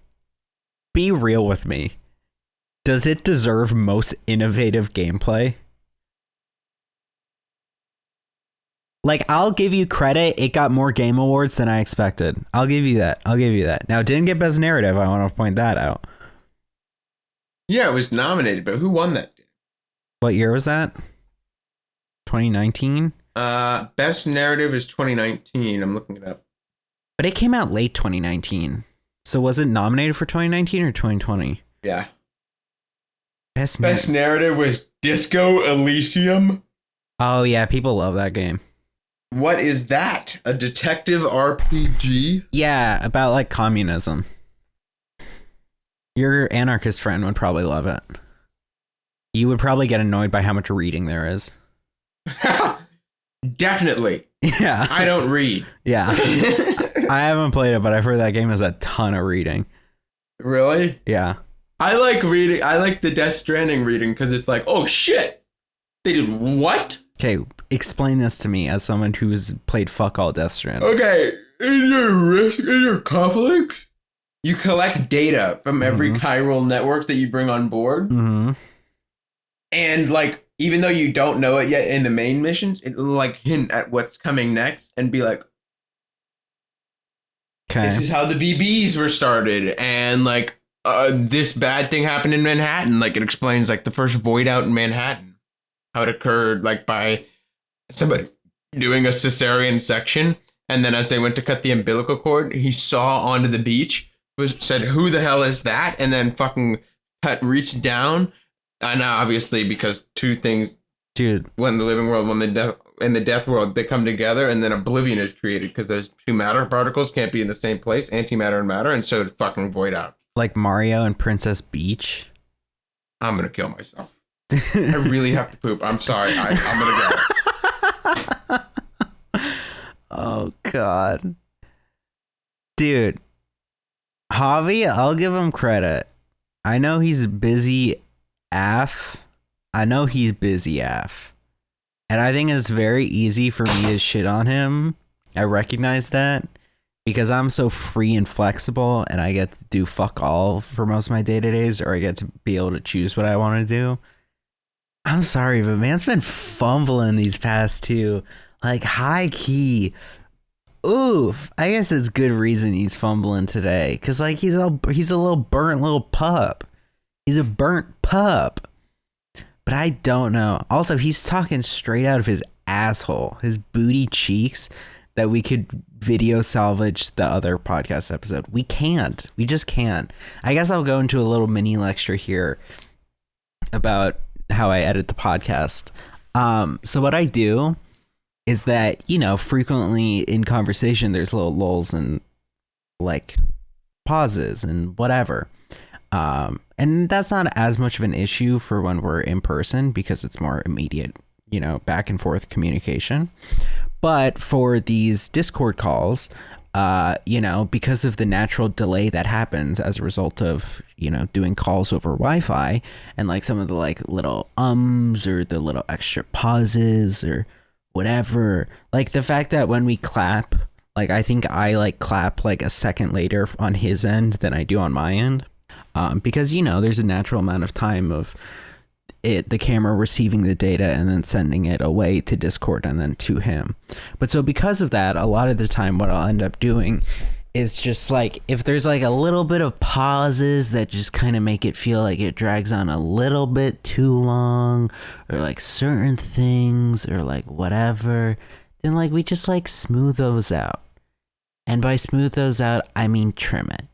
S1: Be real with me. Does it deserve most innovative gameplay? Like, I'll give you credit. It got more game awards than I expected. I'll give you that. Now, it didn't get best narrative. I want to point that out.
S2: Yeah, it was nominated, but who won that?
S1: What year was that? 2019?
S2: Best narrative is 2019. I'm looking it up.
S1: But it came out late 2019. So was it nominated for 2019 or 2020?
S2: Yeah.
S1: Best
S2: narrative was Disco Elysium.
S1: Oh, yeah. People love that game.
S2: What is that? A detective RPG?
S1: Yeah, about like communism. Your anarchist friend would probably love it. You would probably get annoyed by how much reading there is.
S2: Definitely.
S1: Yeah.
S2: I don't read.
S1: Yeah. I haven't played it, but I've heard that game has a ton of reading.
S2: Really?
S1: Yeah.
S2: I like reading. I like the Death Stranding reading because it's like, oh shit. They did what?
S1: Okay, explain this to me as someone who's played fuck all Death Stranding.
S2: Okay, in your conflicts, you collect data from every chiral network that you bring on board.
S1: Mm-hmm.
S2: And like, even though you don't know it yet in the main missions, it'll like hint at what's coming next and be like,
S1: okay,
S2: this is how the BBs were started. And like, this bad thing happened in Manhattan. Like it explains like the first void out in Manhattan. How it occurred, like by somebody doing a cesarean section, and then as they went to cut the umbilical cord, he saw onto the beach, said, "Who the hell is that?" And then fucking reached down, and obviously because two things,
S1: dude,
S2: one in the living world, one in the death world, they come together, and then oblivion is created because those two matter particles can't be in the same place, antimatter and matter, and so it fucking void out.
S1: Like Mario and Princess Peach.
S2: I'm gonna kill myself. I really have to poop. I'm sorry. I'm gonna
S1: go. Oh God, dude, Javi, I'll give him credit. I know he's busy AF. And I think it's very easy for me to shit on him. I recognize that because I'm so free and flexible, and I get to do fuck all for most of my day-to-days, or I get to be able to choose what I want to do. I'm sorry, but man's been fumbling these past two. Like, high key. Oof. I guess it's good reason he's fumbling today. Because, like, he's a little burnt little pup. He's a burnt pup. But I don't know. Also, he's talking straight out of his asshole. His booty cheeks that we could video salvage the other podcast episode. We can't. We just can't. I guess I'll go into a little mini lecture here about how I edit the podcast. So what I do is that, you know, frequently in conversation, there's little lulls and like pauses and whatever. And that's not as much of an issue for when we're in person because it's more immediate, back and forth communication. But for these Discord calls, because of the natural delay that happens as a result of, doing calls over Wi-Fi and like some of the like little or the little extra pauses or whatever, like the fact that when we clap, like I think I like clap like a second later on his end than I do on my end, because, there's a natural amount of time of the camera receiving the data and then sending it away to Discord and then to him. But so because of that, a lot of the time what I'll end up doing is just like, if there's like a little bit of pauses that just kind of make it feel like it drags on a little bit too long, or like certain things or like whatever, then like we just like smooth those out. And by smooth those out, I mean trim it.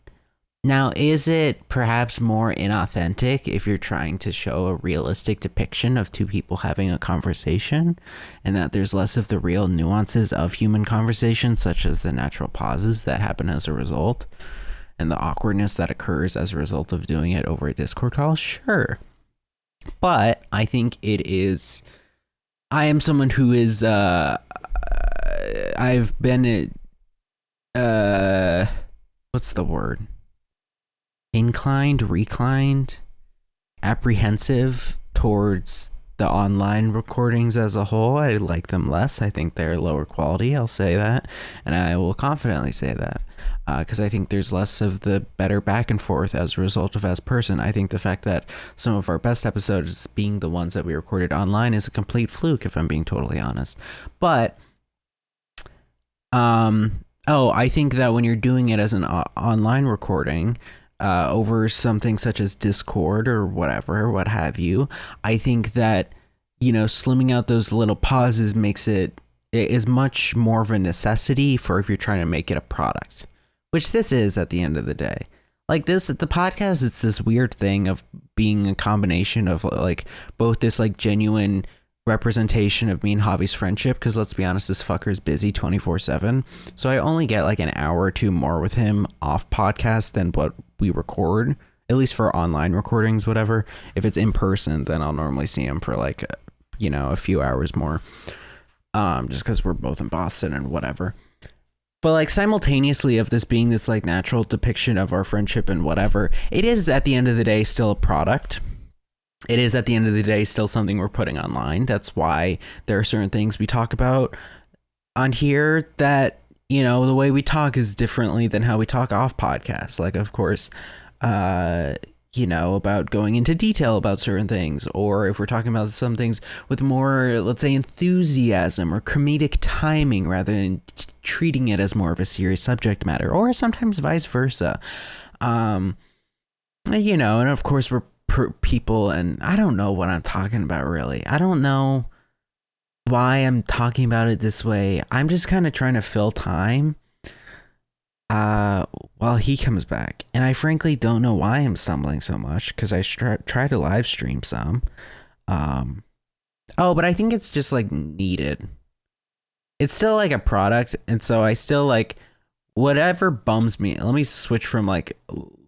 S1: Now, is it perhaps more inauthentic if you're trying to show a realistic depiction of two people having a conversation and that there's less of the real nuances of human conversation, such as the natural pauses that happen as a result and the awkwardness that occurs as a result of doing it over a Discord call? Sure. But I think I am someone who is, I've been, what's the word? Reclined, apprehensive towards the online recordings as a whole. I like them less. I think they're lower quality. I'll say that. And I will confidently say that because I think there's less of the better back and forth as a result of as person. I think the fact that some of our best episodes being the ones that we recorded online is a complete fluke, if I'm being totally honest. But, I think that when you're doing it as an online recording, over something such as Discord or whatever, what have you, I think that, slimming out those little pauses it is much more of a necessity for if you're trying to make it a product, which this is at the end of the day. Like the podcast, it's this weird thing of being a combination of like both this like genuine representation of me and Javi's friendship, because let's be honest, this fucker is busy 24/7, so I only get like an hour or two more with him off podcast than what we record, at least for online recordings, whatever. If it's in person, then I'll normally see him for like a few hours more, just because we're both in Boston and whatever. But like simultaneously of this being this like natural depiction of our friendship and whatever, it is at the end of the day still a product. It is at the end of the day still something we're putting online. That's why there are certain things we talk about on here that, the way we talk is differently than how we talk off podcasts. Like, of course, about going into detail about certain things, or if we're talking about some things with more, let's say, enthusiasm or comedic timing rather than treating it as more of a serious subject matter, or sometimes vice versa. And of course we're people, and I don't know what I'm talking about really. I don't know why I'm talking about it this way. I'm just kind of trying to fill time while he comes back, and I frankly don't know why I'm stumbling so much, because I try to live stream some. But I think it's just like needed. It's still like a product, and so I still like whatever bums me. Let me switch from like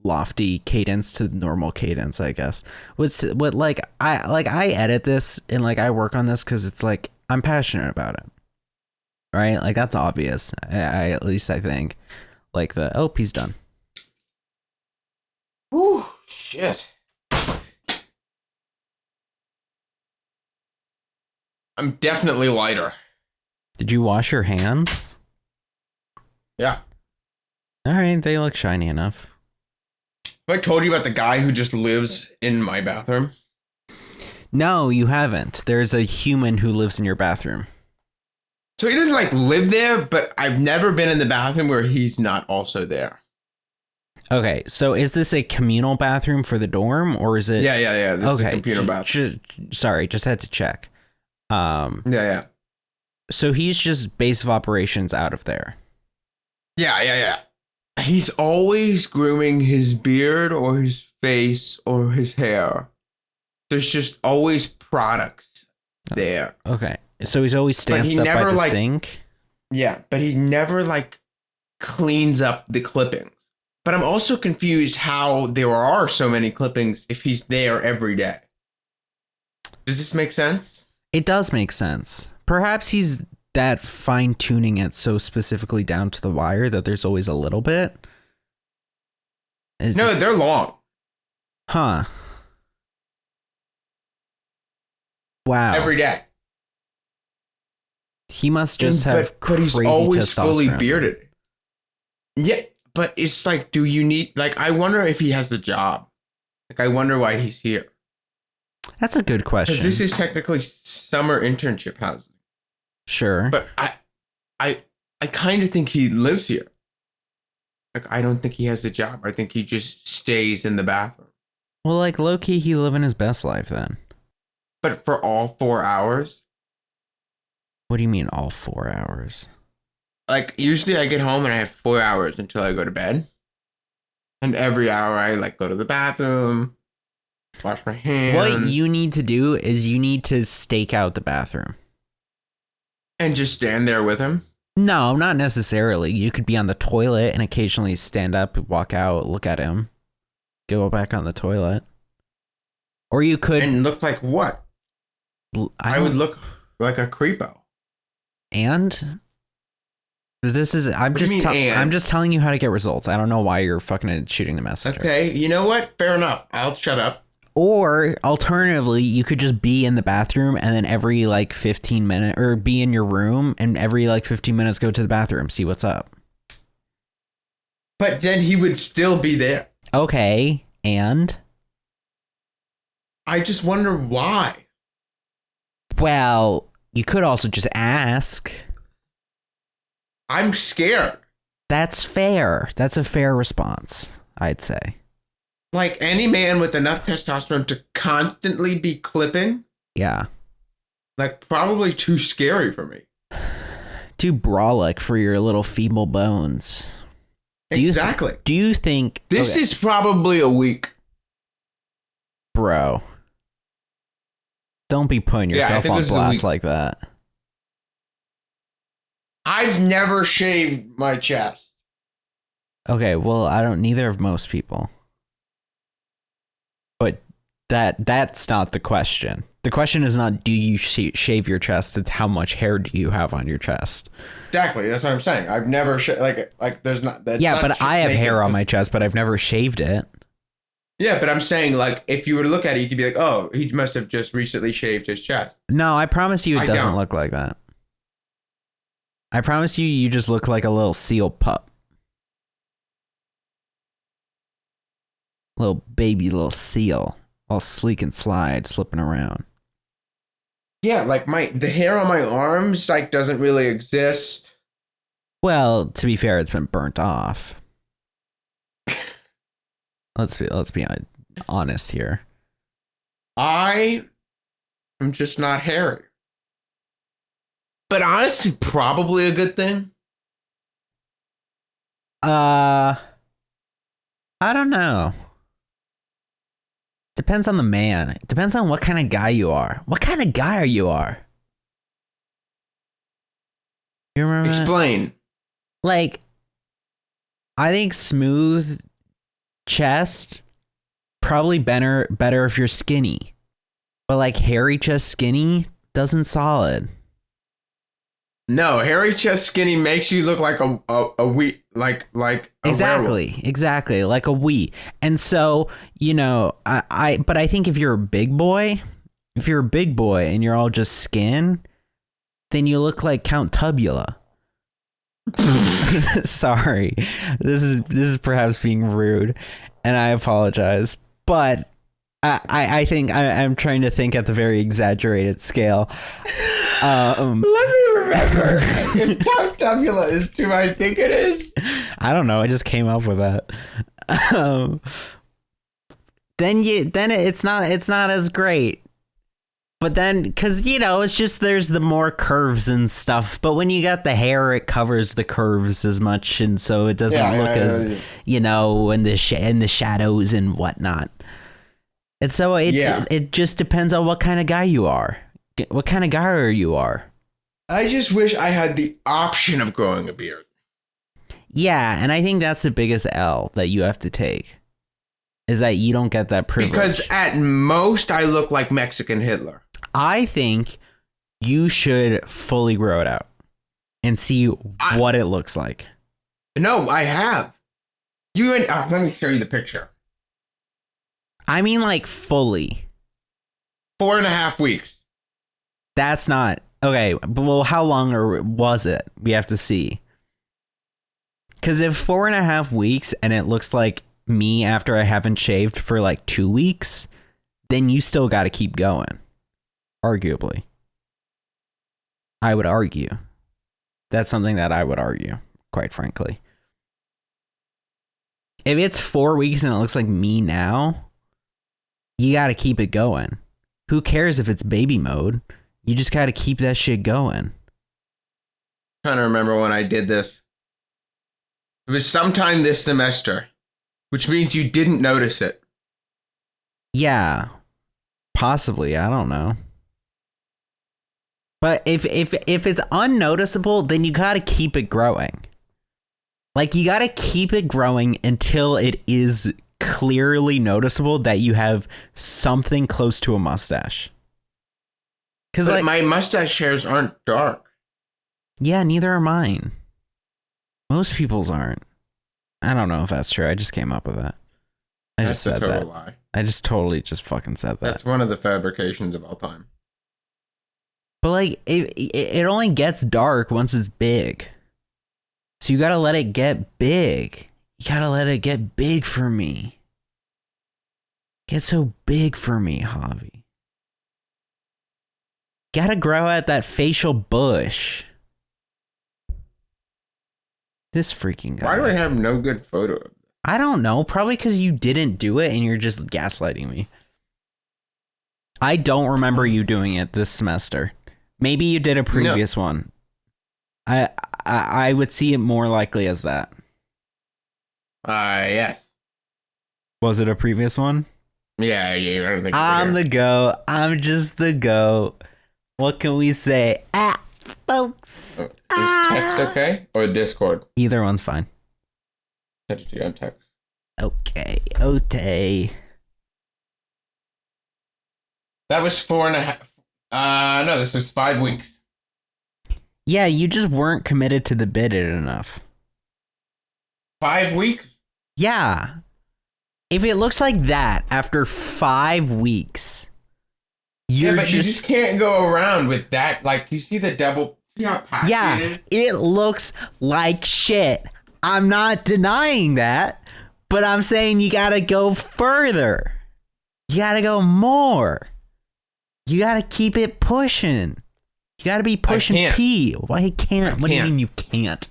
S1: lofty cadence to normal cadence, I guess. I edit this and like I work on this because it's like I'm passionate about it, right? Like that's obvious. I at least I think like he's done.
S2: Ooh, shit. I'm definitely lighter.
S1: Did you wash your hands?
S2: Yeah.
S1: All right, they look shiny enough.
S2: Have I told you about the guy who just lives in my bathroom?
S1: No, you haven't. There's a human who lives in your bathroom.
S2: So he doesn't like live there, but I've never been in the bathroom where he's not also there.
S1: Okay, so is this a communal bathroom for the dorm, or is it?
S2: Yeah. This is a communal bathroom.
S1: Sorry, just had to check.
S2: Yeah.
S1: So he's just base of operations out of there.
S2: Yeah. He's always grooming his beard or his face or his hair. There's just always products there.
S1: Okay. So he's always stanced up by the sink?
S2: Yeah, but he never cleans up the clippings. But I'm also confused how there are so many clippings if he's there every day. Does this make sense?
S1: It does make sense. Perhaps he's that fine tuning it so specifically down to the wire that there's always a little bit.
S2: No, they're long.
S1: Huh. Wow.
S2: Every day.
S1: He must just have
S2: but he's
S1: crazy
S2: always
S1: testosterone.
S2: fully bearded. Yeah, but it's like, do you need, like, I wonder if he has the job. Like, I wonder why he's here.
S1: That's a good question.
S2: Because this is technically summer internship housing.
S1: Sure.
S2: But I kind of think he lives here. Like, I don't think he has a job. I think he just stays in the bathroom.
S1: Well, like, low-key, he living his best life then.
S2: But for all 4 hours?
S1: What do you mean all 4 hours?
S2: Like, usually I get home and I have 4 hours until I go to bed. And every hour I, like, go to the bathroom, wash my hands.
S1: What you need to do is you need to stake out the bathroom.
S2: And just stand there with him?
S1: No, not necessarily. You could be on the toilet and occasionally stand up, walk out, look at him, go back on the toilet. Or you could...
S2: And look like what? I would look like a creepo.
S1: And... This is... I'm just telling you how to get results. I don't know why you're fucking shooting the messenger.
S2: Okay, you know what? Fair enough. I'll shut up.
S1: Or alternatively, you could just be in the bathroom and then every like 15 minutes, or be in your room and every like 15 minutes go to the bathroom, see what's up.
S2: But then he would still be there.
S1: Okay, and?
S2: I just wonder why.
S1: Well, you could also just ask.
S2: I'm scared.
S1: That's fair. That's a fair response, I'd say.
S2: Like any man with enough testosterone to constantly be clipping?
S1: Yeah.
S2: Like probably too scary for me.
S1: Too brolic for your little feeble bones.
S2: Exactly.
S1: Do you think...
S2: This is probably a week.
S1: Bro. Don't be putting yourself on blast like that.
S2: I've never shaved my chest.
S1: Okay, well, neither of most people. But that's not the question. The question is not do you shave your chest, it's how much hair do you have on your chest.
S2: Exactly, that's what I'm saying. I've never like there's not that.
S1: Yeah, but I have hair on my chest, but I've never shaved it.
S2: Yeah, but I'm saying like if you were to look at it, you could be like, oh, he must have just recently shaved his chest.
S1: No, I promise you it doesn't look like that. I promise you just look like a little seal pup. Little seal. All sleek and slide, slipping around.
S2: Yeah, like the hair on my arms like doesn't really exist.
S1: Well, to be fair, it's been burnt off. Let's be honest here.
S2: I am just not hairy. But honestly, probably a good thing.
S1: I don't know. Depends on the man. It depends on what kind of guy you are. What kind of guy are you? You remember?
S2: Explain.
S1: Like, I think smooth chest probably better if you're skinny. But like hairy chest skinny doesn't solid.
S2: No, hairy chest skinny makes you look like a wee like a
S1: exactly
S2: werewolf.
S1: Exactly, like a wee. And so, but I think if you're a big boy and you're all just skin, then you look like Count Tubula. Sorry, this is perhaps being rude, and I apologize, but I think I'm trying to think at the very exaggerated scale.
S2: Let me remember. If Count Tubula is who I think it is.
S1: I don't know. I just came up with that. Then it's not as great. But then, because it's just there's the more curves and stuff. But when you got the hair, it covers the curves as much, and so it doesn't look as in the shadows and whatnot. And so it just depends on what kind of guy you are. What kind of guy you are.
S2: I just wish I had the option of growing a beard.
S1: Yeah, and I think that's the biggest L that you have to take. Is that you don't get that privilege.
S2: Because at most, I look like Mexican Hitler.
S1: I think you should fully grow it out and see what it looks like.
S2: No, I have. Let me show you the picture.
S1: I mean, like, fully.
S2: 4.5 weeks.
S1: That's not... Okay, well, how long was it? We have to see. Because if 4.5 weeks and it looks like me after I haven't shaved for like 2 weeks, then you still got to keep going. Arguably. I would argue. That's something that I would argue, quite frankly. If it's 4 weeks and it looks like me now, you got to keep it going. Who cares if it's baby mode? You just got to keep that shit going.
S2: Trying to remember when I did this. It was sometime this semester, which means you didn't notice it.
S1: Yeah, possibly. I don't know. But if it's unnoticeable, then you got to keep it growing. Like, you got to keep it growing until it is clearly noticeable that you have something close to a mustache. Because like,
S2: my mustache hairs aren't dark.
S1: Yeah, neither are mine. Most people's aren't. I don't know if that's true. I just came up with that. I just said that. Lie. I just totally just fucking said that.
S2: That's one of the fabrications of all time.
S1: But like, it only gets dark once it's big. So you gotta let it get big. You gotta let it get big for me. Get so big for me, Javi. Gotta grow out that facial bush. This freaking guy.
S2: Why do I have no good photo of this?
S1: I don't know. Probably because you didn't do it and you're just gaslighting me. I don't remember you doing it this semester. Maybe you did a previous one. I would see it more likely as that.
S2: Yes.
S1: Was it a previous one?
S2: Yeah, I don't think
S1: I'm the GOAT. I'm just the GOAT. What can we say? Folks.
S2: Is text okay? Or Discord?
S1: Either one's fine.
S2: Send it to you on text.
S1: Okay.
S2: That was 4.5. No, this was 5 weeks.
S1: Yeah, you just weren't committed to the bid enough.
S2: 5 weeks?
S1: Yeah. If it looks like that after 5 weeks, you
S2: just can't go around with that. Like, you see the double. See how patchy it is?
S1: It looks like shit. I'm not denying that, but I'm saying you gotta go further. You gotta go more. You gotta keep it pushing. You gotta be pushing P. Why can't? What do you mean you can't?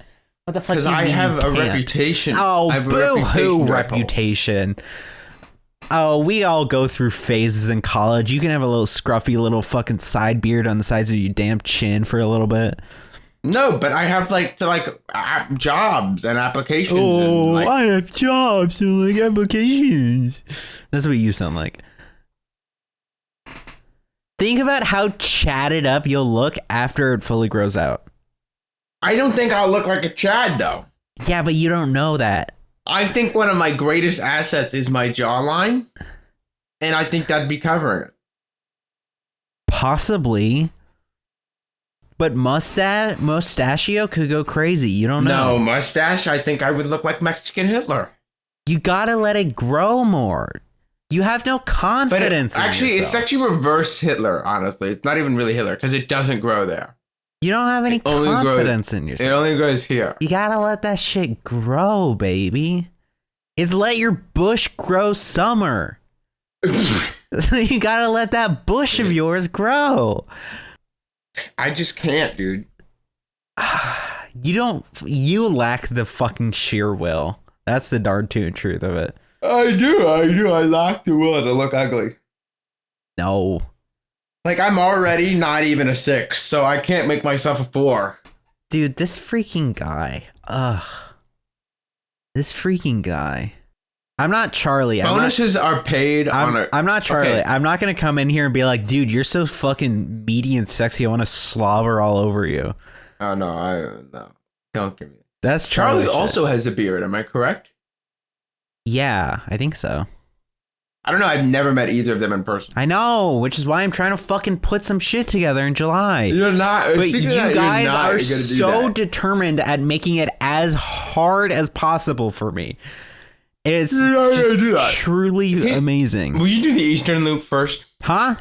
S1: What the fuck?
S2: Because I have a reputation.
S1: Oh, boo-hoo reputation. Oh, we all go through phases in college. You can have a little scruffy little fucking side beard on the sides of your damn chin for a little bit.
S2: No, but I have jobs and applications.
S1: Oh, I have jobs and applications. That's what you sound like. Think about how chatted up you'll look after it fully grows out.
S2: I don't think I'll look like a Chad, though.
S1: Yeah, but you don't know that.
S2: I think one of my greatest assets is my jawline, and I think that'd be covering it.
S1: Possibly. But mustachio could go crazy. You don't know.
S2: No, mustache, I think I would look like Mexican Hitler.
S1: You gotta let it grow more. You have no confidence in yourself.
S2: It's actually reverse Hitler, honestly. It's not even really Hitler, because it doesn't grow there.
S1: You don't have any confidence in yourself.
S2: It only grows here.
S1: You gotta let that shit grow, baby. It's let your bush grow summer. So you gotta let that bush of yours grow.
S2: I just can't, dude.
S1: You lack the fucking sheer will. That's the darn truth of it.
S2: I do. I lack the will to look ugly.
S1: No.
S2: Like, I'm already not even a 6, so I can't make myself a 4.
S1: Dude, this freaking guy. This freaking guy. I'm not Charlie.
S2: Bonuses are paid
S1: I'm not Charlie. Okay. I'm not going to come in here and be like, dude, you're so fucking meaty and sexy. I want to slobber all over you.
S2: Oh, no. No. Don't give me that.
S1: That's
S2: Charlie
S1: shit.
S2: also has a beard. Am I correct?
S1: Yeah, I think so.
S2: I don't know. I've never met either of them in person.
S1: I know, which is why I'm trying to fucking put some shit together in July.
S2: You're not.
S1: But you guys are so
S2: that.
S1: determined at making it as hard as possible for me. It's just truly amazing.
S2: Will you do the Eastern Loop first?
S1: Huh?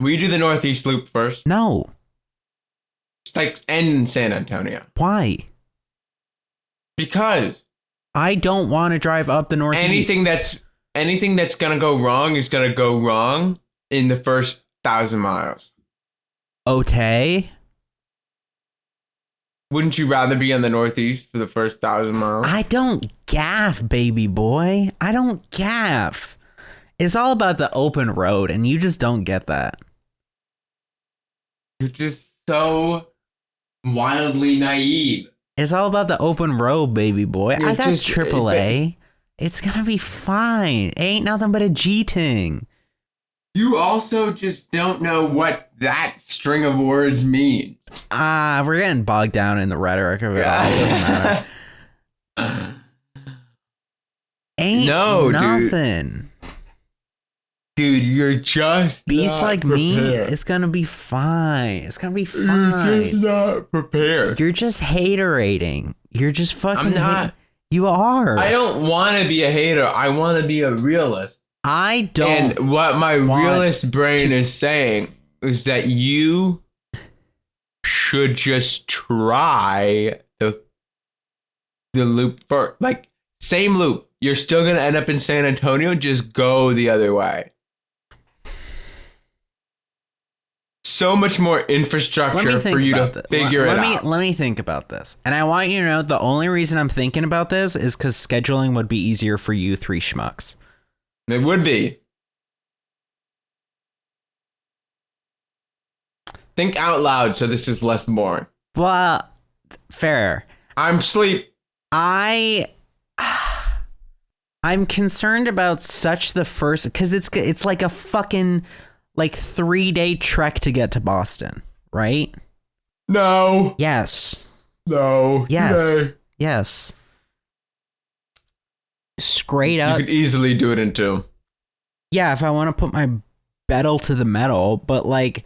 S2: Will you do the Northeast Loop first?
S1: No.
S2: It's like end in San Antonio.
S1: Why?
S2: Because
S1: I don't want to drive up the Northeast.
S2: Anything that's gonna go wrong is gonna go wrong in the first 1,000 miles.
S1: Otay?
S2: Wouldn't you rather be on the Northeast for the first 1,000 miles?
S1: I don't gaff, baby boy. I don't gaff. It's all about the open road, and you just don't get that.
S2: You're just so wildly naive.
S1: It's all about the open road, baby boy. I got AAA. It's gonna be fine. Ain't nothing but a G-ting.
S2: You also just don't know what that string of words means.
S1: We're getting bogged down in the rhetoric of it all. It doesn't matter. Ain't nothing.
S2: Dude, you're just
S1: beasts
S2: not
S1: like
S2: prepared.
S1: me, it's gonna be fine. It's gonna be fine.
S2: You're just not prepared.
S1: You're just haterating. You're just fucking.
S2: I'm not.
S1: You are.
S2: I don't want to be a hater. I want to be a realist.
S1: I don't.
S2: And what my realist brain is saying is that you should just try the loop first. Like, same loop. You're still going to end up in San Antonio. Just go the other way. So much more infrastructure for you to figure it out.
S1: Let me think about this. And I want you to know the only reason I'm thinking about this is because scheduling would be easier for you three schmucks.
S2: It would be. Think out loud so this is less boring.
S1: Well, fair.
S2: I'm sleep.
S1: I'm concerned about such the first, because it's like a fucking like 3-day trek to get to Boston, right?
S2: No.
S1: Yes.
S2: No.
S1: Yes.
S2: No.
S1: Yes. Straight up.
S2: You could easily do it in 2.
S1: Yeah, if I want to put my pedal to the metal, but like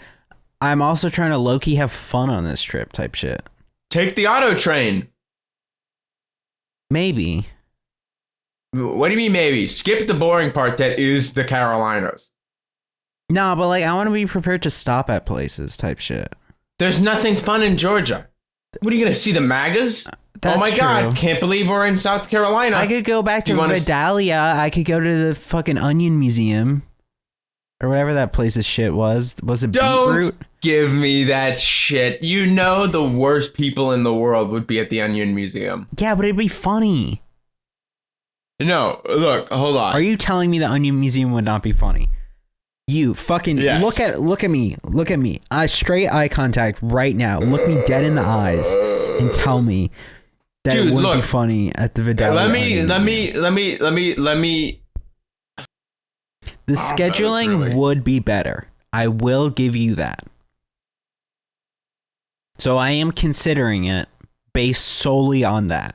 S1: I'm also trying to low-key have fun on this trip type shit.
S2: Take the auto train.
S1: Maybe.
S2: What do you mean maybe? Skip the boring part that is the Carolinas.
S1: No, but like I want to be prepared to stop at places type shit.
S2: There's nothing fun in Georgia. What are you going to see, the MAGAs?
S1: That's
S2: oh my
S1: true.
S2: God, can't believe we're in South Carolina.
S1: I could go back to Vidalia. I could go to the fucking Onion Museum. Or whatever that place's shit was. Was it Beetroot?
S2: Give me that shit. You know the worst people in the world would be at the Onion Museum.
S1: Yeah, but it'd be funny.
S2: No, look, hold on.
S1: Are you telling me the Onion Museum would not be funny? You fucking look at me. Look at me. Straight eye contact right now. Look me dead in the eyes and tell me that it would be funny at the Vidalia.
S2: Let me.
S1: The scheduling would be better. I will give you that. So I am considering it based solely on that.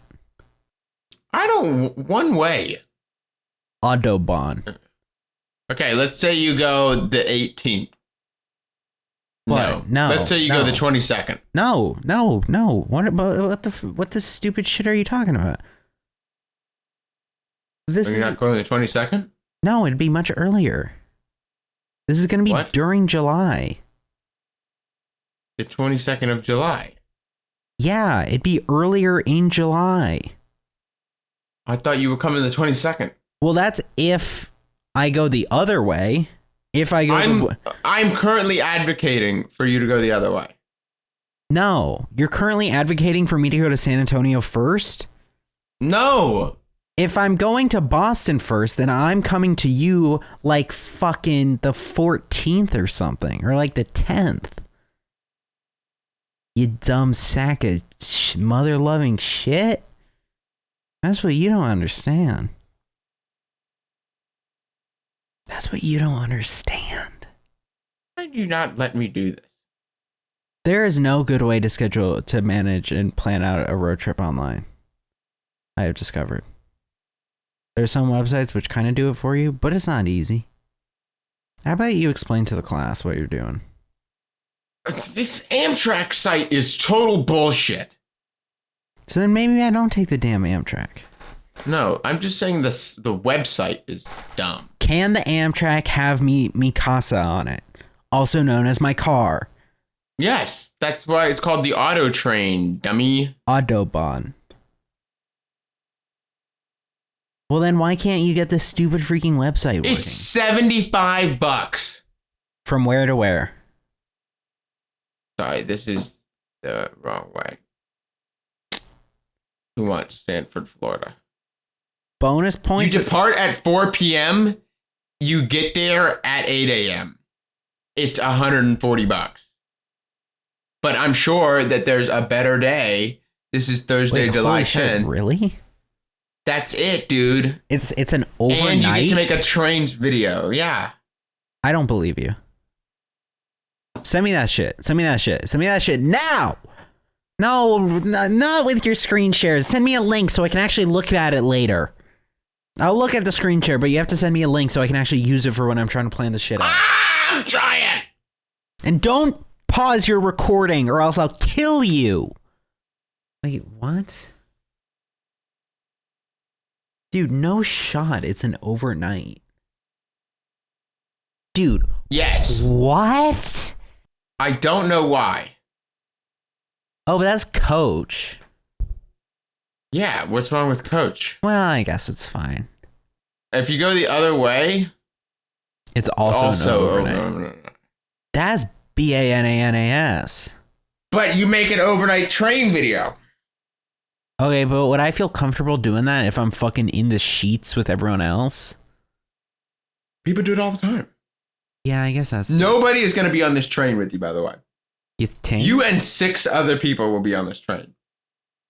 S2: One way.
S1: Autobahn.
S2: Okay, let's say you go the 18th.
S1: What? No.
S2: Let's say you go the 22nd.
S1: No. What the stupid shit are you talking about?
S2: You're not going the 22nd?
S1: No, it'd be much earlier. This is going to be during July.
S2: The 22nd of July.
S1: Yeah, it'd be earlier in July.
S2: I thought you were coming the 22nd.
S1: Well, that's if I go the other way. If I go
S2: I'm currently advocating for you to go the other way.
S1: No, you're currently advocating for me to go to San Antonio first?
S2: No.
S1: If I'm going to Boston first, then I'm coming to you like fucking the 14th or something, or like the 10th. You dumb sack of mother-loving shit. That's what you don't understand. That's what you don't understand.
S2: Why did you not let me do this?
S1: There is no good way to manage and plan out a road trip online. I have discovered. There's some websites which kind of do it for you, but it's not easy. How about you explain to the class what you're doing?
S2: This Amtrak site is total bullshit.
S1: So then maybe I don't take the damn Amtrak.
S2: No, I'm just saying the website is dumb.
S1: Can the Amtrak have mi casa on it? Also known as my car.
S2: Yes, that's why it's called the Auto Train, dummy.
S1: Autobahn. Well, then why can't you get this stupid freaking website working?
S2: It's $75.
S1: From where to where?
S2: Sorry, this is the wrong way. We want Stanford, Florida.
S1: Bonus points.
S2: You depart at 4 p.m. You get there at 8 a.m. It's $140. But I'm sure that there's a better day. This is Thursday, July 10th.
S1: Really?
S2: That's it, dude.
S1: It's an overnight.
S2: And you get to make a trains video. Yeah.
S1: I don't believe you. Send me that shit. Send me that shit. Send me that shit now. No, not with your screen shares. Send me a link so I can actually look at it later. I'll look at the screen share, but you have to send me a link so I can actually use it for when I'm trying to plan the shit out.
S2: I'm trying.
S1: And don't pause your recording or else I'll kill you. Wait, what? Dude, no shot. It's an overnight. Dude.
S2: Yes.
S1: What?
S2: I don't know why.
S1: Oh, but that's Coach.
S2: Yeah, what's wrong with Coach?
S1: Well, I guess it's fine.
S2: If you go the other way,
S1: it's also an overnight.
S2: No.
S1: That's BANANAS.
S2: But you make an overnight train video.
S1: Okay, but would I feel comfortable doing that if I'm fucking in the sheets with everyone else?
S2: People do it all the time.
S1: Yeah, I guess that's...
S2: Nobody is going to be on this train with you, by the way.
S1: You think?
S2: You and 6 other people will be on this train.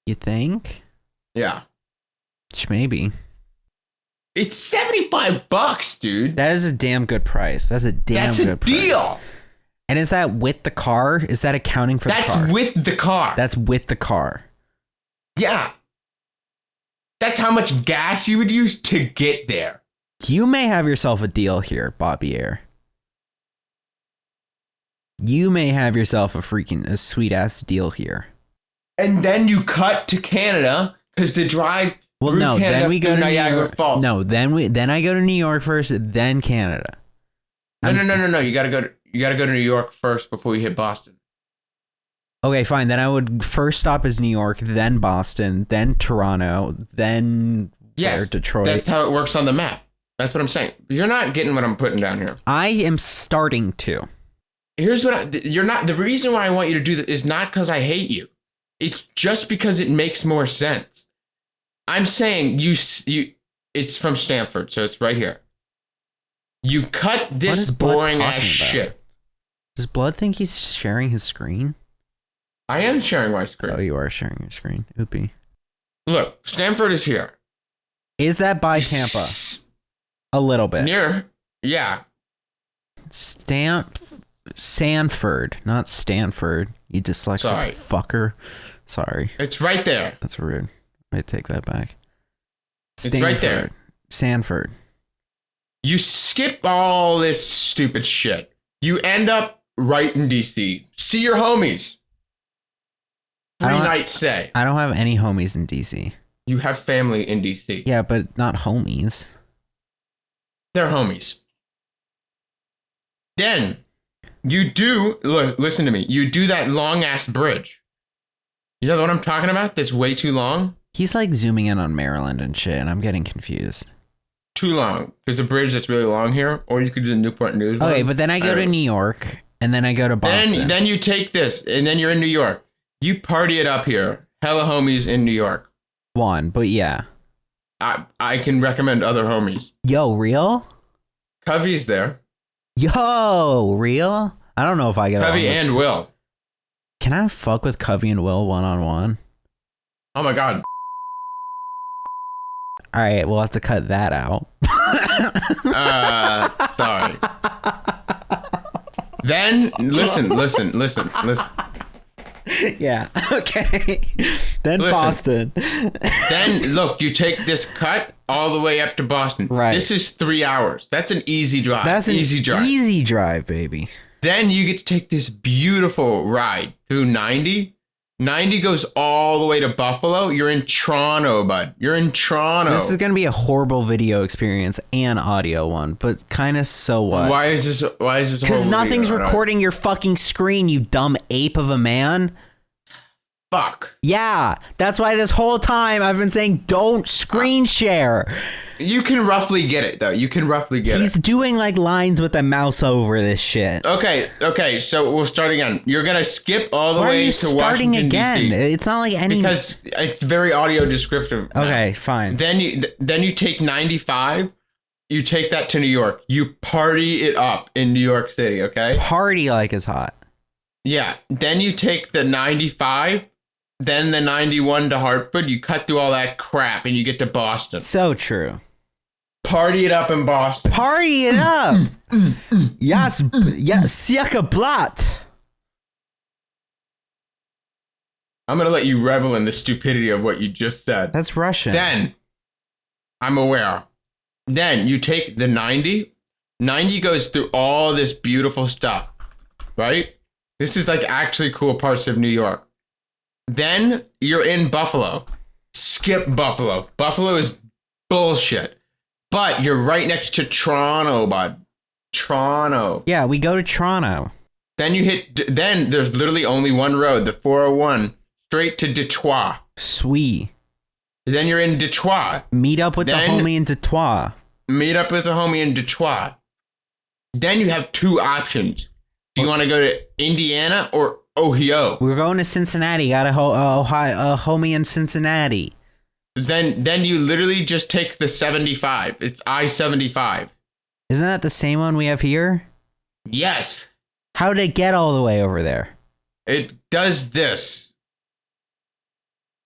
S1: You think?
S2: Yeah.
S1: Maybe.
S2: It's $75, dude.
S1: That is a damn good price. That's a good price.
S2: That's a deal.
S1: And is that with the car? Is that accounting for the car?
S2: That's with the car.
S1: That's with the car.
S2: Yeah. That's how much gas you would use to get there.
S1: You may have yourself a deal here, Bobby Air. You may have yourself a sweet ass deal here.
S2: And then you cut to Canada because to drive through Canada
S1: then we go to
S2: Niagara Falls.
S1: No, then I go to New York first, then Canada.
S2: No. You gotta go to New York first before you hit Boston.
S1: Okay, fine. Then I would first stop as New York, then Boston, then Toronto, then Detroit.
S2: That's how it works on the map. That's what I'm saying. You're not getting what I'm putting down here.
S1: I am starting to.
S2: Here's what you're not. The reason why I want you to do that is not because I hate you. It's just because it makes more sense. I'm saying you. It's from Stanford, so it's right here. You cut this boring ass shit.
S1: Does Blood think he's sharing his screen?
S2: I am sharing my screen.
S1: Oh, you are sharing your screen. Oopie.
S2: Look, Stanford is here.
S1: Is that by Tampa? A little bit.
S2: Near, yeah.
S1: Sanford, not Stanford. You dyslexic fucker. Sorry.
S2: It's right there.
S1: That's rude. I take that back.
S2: It's right there.
S1: Sanford.
S2: You skip all this stupid shit. You end up right in DC. See your homies. 3-night stay.
S1: I don't have any homies in DC.
S2: You have family in DC.
S1: Yeah, but not homies.
S2: They're homies. Then you do listen to me. You do that long ass bridge. You know what I'm talking about? That's way too long.
S1: He's like zooming in on Maryland and shit, and I'm getting confused.
S2: Too long. There's a bridge that's really long here, or you could do the Newport News.
S1: Okay, but then I go to New York, and then I go to Boston.
S2: Then you take this, and then you're in New York. You party it up here. Hella homies in New York.
S1: But yeah.
S2: I can recommend other homies.
S1: Yo, real?
S2: Covey's there.
S1: Yo, real? I don't know if I get
S2: Covey and Will.
S1: Can I fuck with Covey and Will one-on-one?
S2: Oh my god.
S1: All right, we'll have to cut that out.
S2: Sorry. Then listen.
S1: Yeah. Okay. Then
S2: Listen.
S1: Boston.
S2: Then look, you take this cut all the way up to Boston.
S1: Right.
S2: This is 3 hours. That's an easy drive.
S1: That's an
S2: easy drive.
S1: Easy drive, baby.
S2: Then you get to take this beautiful ride through 90. 90 goes all the way to Buffalo. You're in Toronto, bud. You're in Toronto.
S1: This is going to be a horrible video experience and audio one, but kind of so what?
S2: Why is this
S1: Because nothing's recording your fucking screen, you dumb ape of a man.
S2: Fuck.
S1: Yeah, that's why this whole time I've been saying don't screen share.
S2: You can roughly get it, though. You can roughly get
S1: He's
S2: it.
S1: doing like lines with a mouse over this shit.
S2: Okay, so we'll start again. You're going to skip all the
S1: Why are
S2: way
S1: you
S2: to
S1: starting
S2: Washington,
S1: again?
S2: D.C.
S1: It's not like any...
S2: Because it's very audio descriptive. now.
S1: Okay, fine.
S2: Then you take 95. You take that to New York. You party it up in New York City, okay?
S1: Party like is hot.
S2: Yeah. Then you take the 95, then the 91 to Hartford. You cut through all that crap and you get to Boston.
S1: So true.
S2: Party it up in Boston.
S1: Party it up. Yes, Siaka Blatt.
S2: I'm going to let you revel in the stupidity of what you just said.
S1: That's Russian.
S2: Then, I'm aware. Then you take the 90. 90 goes through all this beautiful stuff, right? This is like actually cool parts of New York. Then you're in Buffalo. Skip Buffalo. Buffalo is bullshit. But you're right next to Toronto, bud. Toronto.
S1: Yeah, we go to Toronto.
S2: Then there's literally only one road, the 401, straight to Detroit.
S1: Sweet.
S2: Then you're in Detroit.
S1: Meet up with the homie in Detroit.
S2: Meet up with the homie in Detroit. Then you have two options. Do you want to go to Indiana or Ohio?
S1: We're going to Cincinnati. Got a homie in Cincinnati.
S2: Then you literally just take the 75. It's I-75.
S1: Isn't that the same one we have here?
S2: Yes.
S1: How did it get all the way over there?
S2: It does this.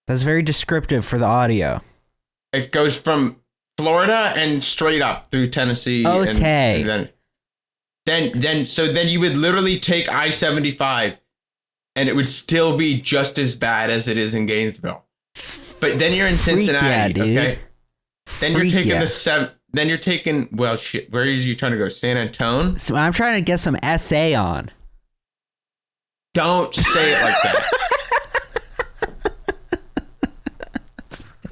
S1: That's very descriptive for the audio.
S2: It goes from Florida and straight up through Tennessee.
S1: Okay.
S2: And then you would literally take I-75 and it would still be just as bad as it is in Gainesville. But then you're in Cincinnati, okay? Then you're taking then you're taking, well, shit, where are you trying to go? San Antonio?
S1: So I'm trying to get some essay on.
S2: Don't say it like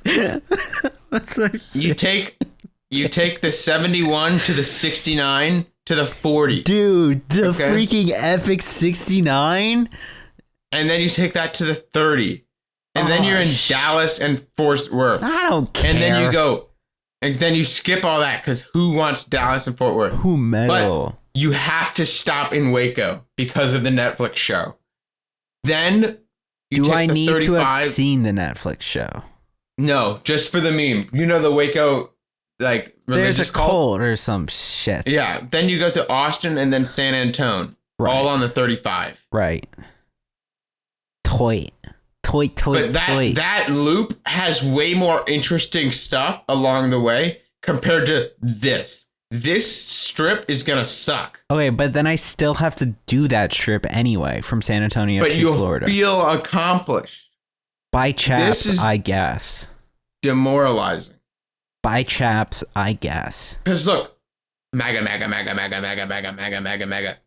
S2: that.
S1: That's what
S2: You take the 71 to the 69 to the 40.
S1: Dude, the freaking epic 69?
S2: And then you take that to the 30. And then you're in Dallas and Fort Worth.
S1: I don't care.
S2: And then you go, and then you skip all that because who wants Dallas and Fort Worth?
S1: Who metal?
S2: But you have to stop in Waco because of the Netflix show. Then you
S1: Do
S2: take
S1: I
S2: the
S1: need
S2: 35,
S1: to have seen the Netflix show?
S2: No, just for the meme. You know the Waco, like, religious
S1: There's a cult or some shit.
S2: Yeah. Then you go to Austin and then San Antonio.
S1: Right.
S2: All on the 35.
S1: Right. Toy.
S2: But that loop has way more interesting stuff along the way compared to this. This strip is going to suck.
S1: Okay, but then I still have to do that strip anyway from San Antonio to Florida.
S2: But you'll feel accomplished.
S1: By chaps, I guess.
S2: Demoralizing.
S1: By chaps, I guess.
S2: Because look, MAGA, MAGA, MAGA, MAGA, MAGA, MAGA, MAGA, MAGA, MAGA.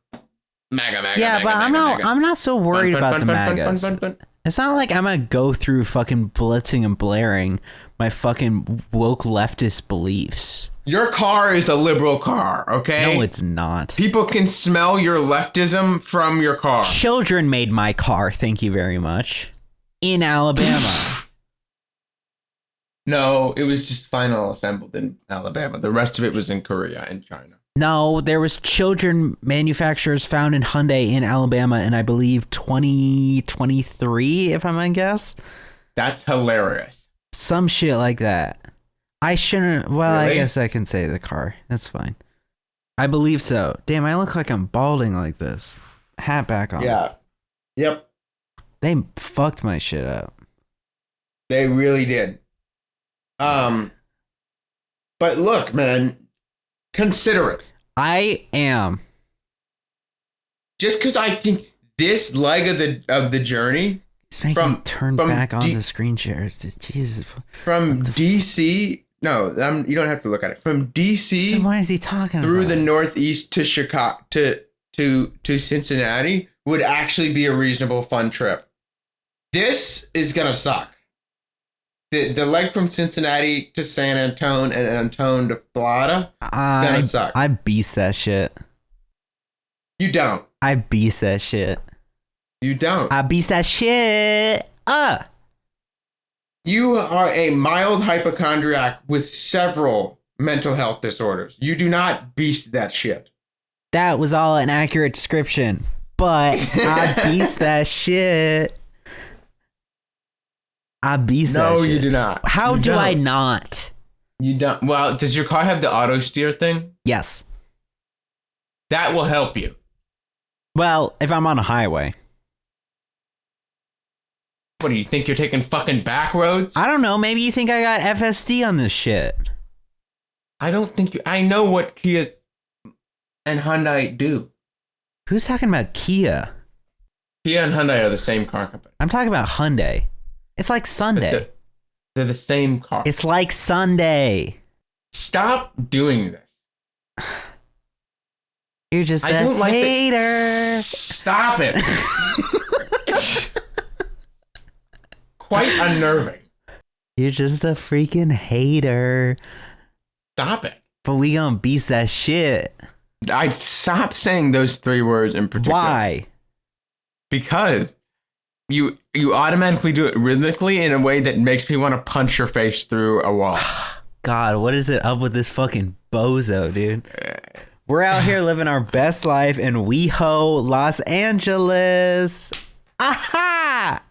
S2: MAGA, MAGA.
S1: Yeah,
S2: MAGA,
S1: but
S2: MAGA,
S1: I'm not so worried about the MAGAs.
S2: Fun.
S1: It's not like I'm gonna go through fucking blitzing and blaring my fucking woke leftist beliefs.
S2: Your car is a liberal car, okay?
S1: No, it's not.
S2: People can smell your leftism from your car.
S1: Children made my car, thank you very much. In Alabama.
S2: No, it was just final assembled in Alabama. The rest of it was in Korea and China.
S1: No, there was children manufacturers found in Hyundai in Alabama in, I believe, 2023, if I'm gonna guess.
S2: That's hilarious.
S1: Some shit like that. I shouldn't. Well,
S2: Really?
S1: I guess I can say the car. That's fine. I believe so. Damn, I look like I'm balding like this. Hat back on.
S2: Yeah. Yep.
S1: They fucked my shit up.
S2: They really did. But look, man, consider it.
S1: I am.
S2: Just because I think this leg of the journey
S1: Just making me turn back on the screen share. Jesus.
S2: From DC, no, you don't have to look at it. From DC,
S1: then why is he talking
S2: through
S1: about
S2: the Northeast to Chicago to Cincinnati would actually be a reasonable, fun trip. This is gonna suck. The leg from Cincinnati to San Antone and Antone to Florida gonna suck.
S1: I beast that shit.
S2: You don't.
S1: I beast that shit.
S2: You don't.
S1: I beast that shit.
S2: You are a mild hypochondriac with several mental health disorders. You do not beast that shit.
S1: That was all an accurate description, but I beast that shit. I beast that shit.
S2: No, you do not.
S1: How do I not?
S2: You don't. Well, does your car have the auto steer thing?
S1: Yes.
S2: That will help you.
S1: Well, if I'm on a highway.
S2: What, do you think you're taking fucking back roads?
S1: I don't know. Maybe you think I got FSD on this shit.
S2: I don't think you... I know what Kia and Hyundai do.
S1: Who's talking about Kia?
S2: Kia and Hyundai are the same car company.
S1: I'm talking about Hyundai. It's like Sunday.
S2: They're the same car.
S1: It's like Sunday.
S2: Stop doing this.
S1: You're just a hater.
S2: Stop it. Quite unnerving.
S1: You're just a freaking hater.
S2: Stop it.
S1: But we gonna beast that shit.
S2: I'd stop saying those 3 words in particular.
S1: Why?
S2: Because you automatically do it rhythmically in a way that makes me want to punch your face through a wall.
S1: God, what is it up with this fucking bozo, dude? We're out here living our best life in WeHo, Los Angeles. Aha!